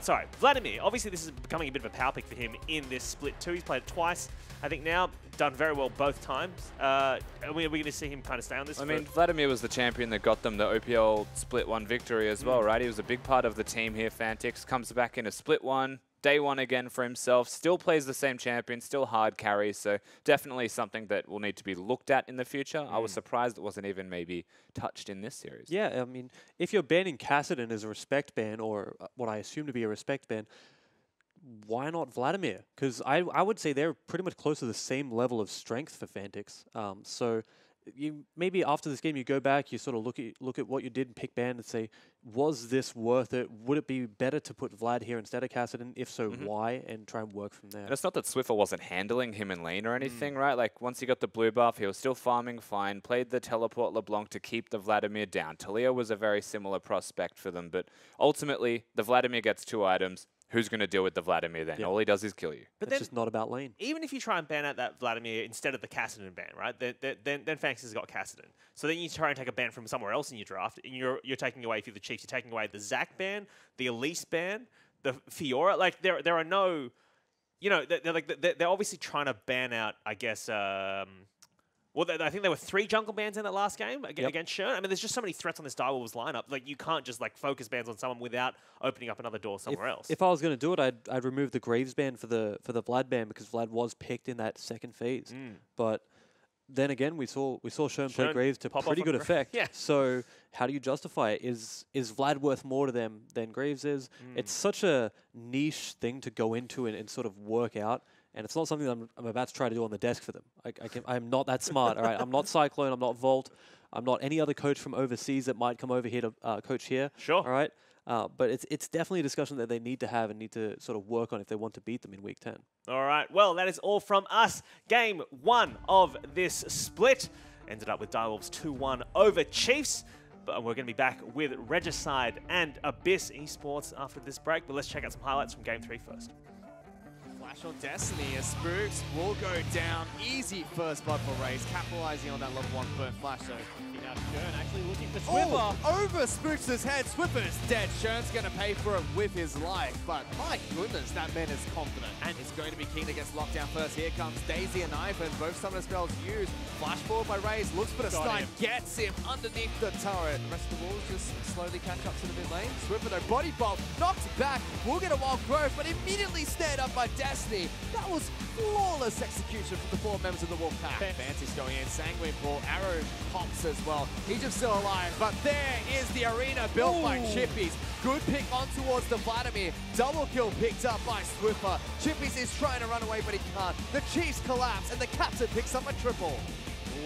Sorry. Vladimir, obviously this is becoming a bit of a power pick for him in this split too. He's played it twice. I think now done very well both times. Are we going to see him kind of stay on this? I mean, Vladimir was the champion that got them the OPL split one victory as well, right? He was a big part of the team here. Fantix comes back in a split one. Day one again for himself, still plays the same champion, still hard carries, so definitely something that will need to be looked at in the future. I was surprised it wasn't even maybe touched in this series. Yeah, I mean, if you're banning Kassadin as a respect ban, or what I assume to be a respect ban, why not Vladimir? Because I would say they're pretty much close to the same level of strength for Fantix. So maybe after this game you go back, you sort of look at what you did and pick ban and say, was this worth it? Would it be better to put Vlad here instead of Kassadin? If so, why? And try and work from there. And it's not that Swiffer wasn't handling him in lane or anything, right? Like, once he got the blue buff, he was still farming fine, played the teleport LeBlanc to keep the Vladimir down. Taliyah was a very similar prospect for them, but ultimately, the Vladimir gets 2 items. who's going to deal with the Vladimir then? Yeah. All he does is kill you. But It's then, just not about lane. even if you try and ban out that Vladimir instead of the Kassadin ban, right? Then Phanix has got Kassadin. So then you try and take a ban from somewhere else in your draft, and you're taking away, if you're the Chiefs, you're taking away the Zac ban, the Elise ban, the Fiora. Like there are no, you know, they're obviously trying to ban out, I guess. Well, I think there were 3 jungle bans in that last game against Shern. I mean, there's just so many threats on this Direwolves lineup. Like, you can't just like focus bans on someone without opening up another door somewhere else. If I was going to do it, I'd remove the Graves ban for the Vlad ban, because Vlad was picked in that second phase. But then again, we saw Shern play Shern Graves to pop off pretty on good Gra- effect. Yeah. So how do you justify it? Is Vlad worth more to them than Graves is? It's such a niche thing to go into and sort of work out. And it's not something that I'm about to try to do on the desk for them. I'm not that smart, all right? I'm not Cyclone, I'm not Volt, I'm not any other coach from overseas that might come over here to coach here. Sure. All right? But it's definitely a discussion that they need to have and need to sort of work on if they want to beat them in Week 10. All right, well, that is all from us. Game 1 of this split ended up with Direwolves 2-1 over Chiefs. But we're going to be back with Regicide and Abyss Esports after this break. But let's check out some highlights from Game 3 first. Flash on Destiny as Spooks will go down. Easy first blood for Raze, capitalizing on that level 1 burnt flash. So Now Shern actually looking for Swiffer. oh, over Spooks' head. Swiffer's dead. Shern's going to pay for it with his life. But my goodness, that man is confident. And he's going to be keen against lockdown first. Here comes Daisy and Ivan. Both summoner spells used. Flash forward by Raze. Looks for the Got stun. him. Gets him underneath the turret. The rest of the walls just slowly catch up to the mid lane. Swiffer though, body bomb. Knocked back. Will get a wild growth, but immediately snared up by Destiny. That was flawless execution from the 4 members of the Wolfpack. Fancy's going in. Sanguine Ball. Arrow pops as well. Egypt's still alive, but there is the arena built by Chippies. Good pick on towards the Vladimir. Double kill picked up by Swiffer. Chippies is trying to run away, but he can't. The Chiefs collapse, and the captain picks up a triple.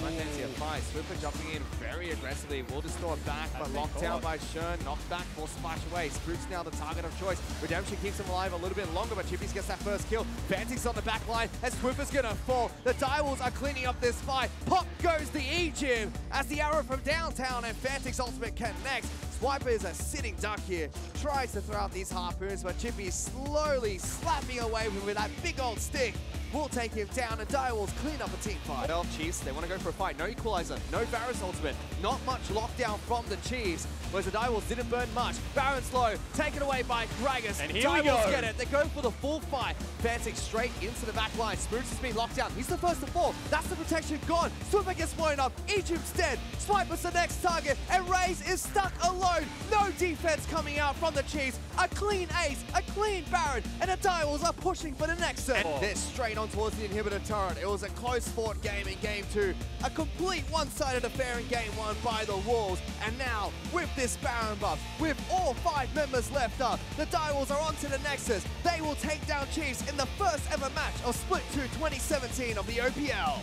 Fancy a fight. Swiffer jumping in very aggressively. Will distort back, but locked down by Shern. Knocked back, force splash away. Spooks now the target of choice. Redemption keeps him alive a little bit longer, but Chippies gets that first kill. Fancy's on the back line, and Swiffer's gonna fall. The Direwolves are cleaning up this fight. Pop goes the Egypt as the arrow from downtown, and Fantic's ultimate connects. Swiper is a sitting duck here. Tries to throw out these harpoons, but Chippy slowly slapping away with that big old stick. Will take him down, and Direwolves clean up a team fight. Well, Chiefs, they want to go for a fight. No equalizer, no Varus ultimate. Not much lockdown from the Chiefs, whereas the Direwolves didn't burn much. Baron's low, taken away by Gragas. And here we Direwolves go. get it. They go for the full fight. Fantic straight into the back line. Spooks has been locked down. He's the first to fall. That's the protection gone. Swiffer gets blown up. Egypt's dead. Swiper's the next target, and Raze is stuck alone. No defense coming out from the Chiefs. A clean ace, a clean Baron, and the Direwolves are pushing for the Nexus. And they're straight on towards the inhibitor turret. It was a close fought game in game 2. A complete one-sided affair in game 1 by the Wolves. And now, with this Baron buff, with all 5 members left up, the Direwolves are on to the Nexus. They will take down Chiefs in the first ever match of Split 2 2017 of the OPL.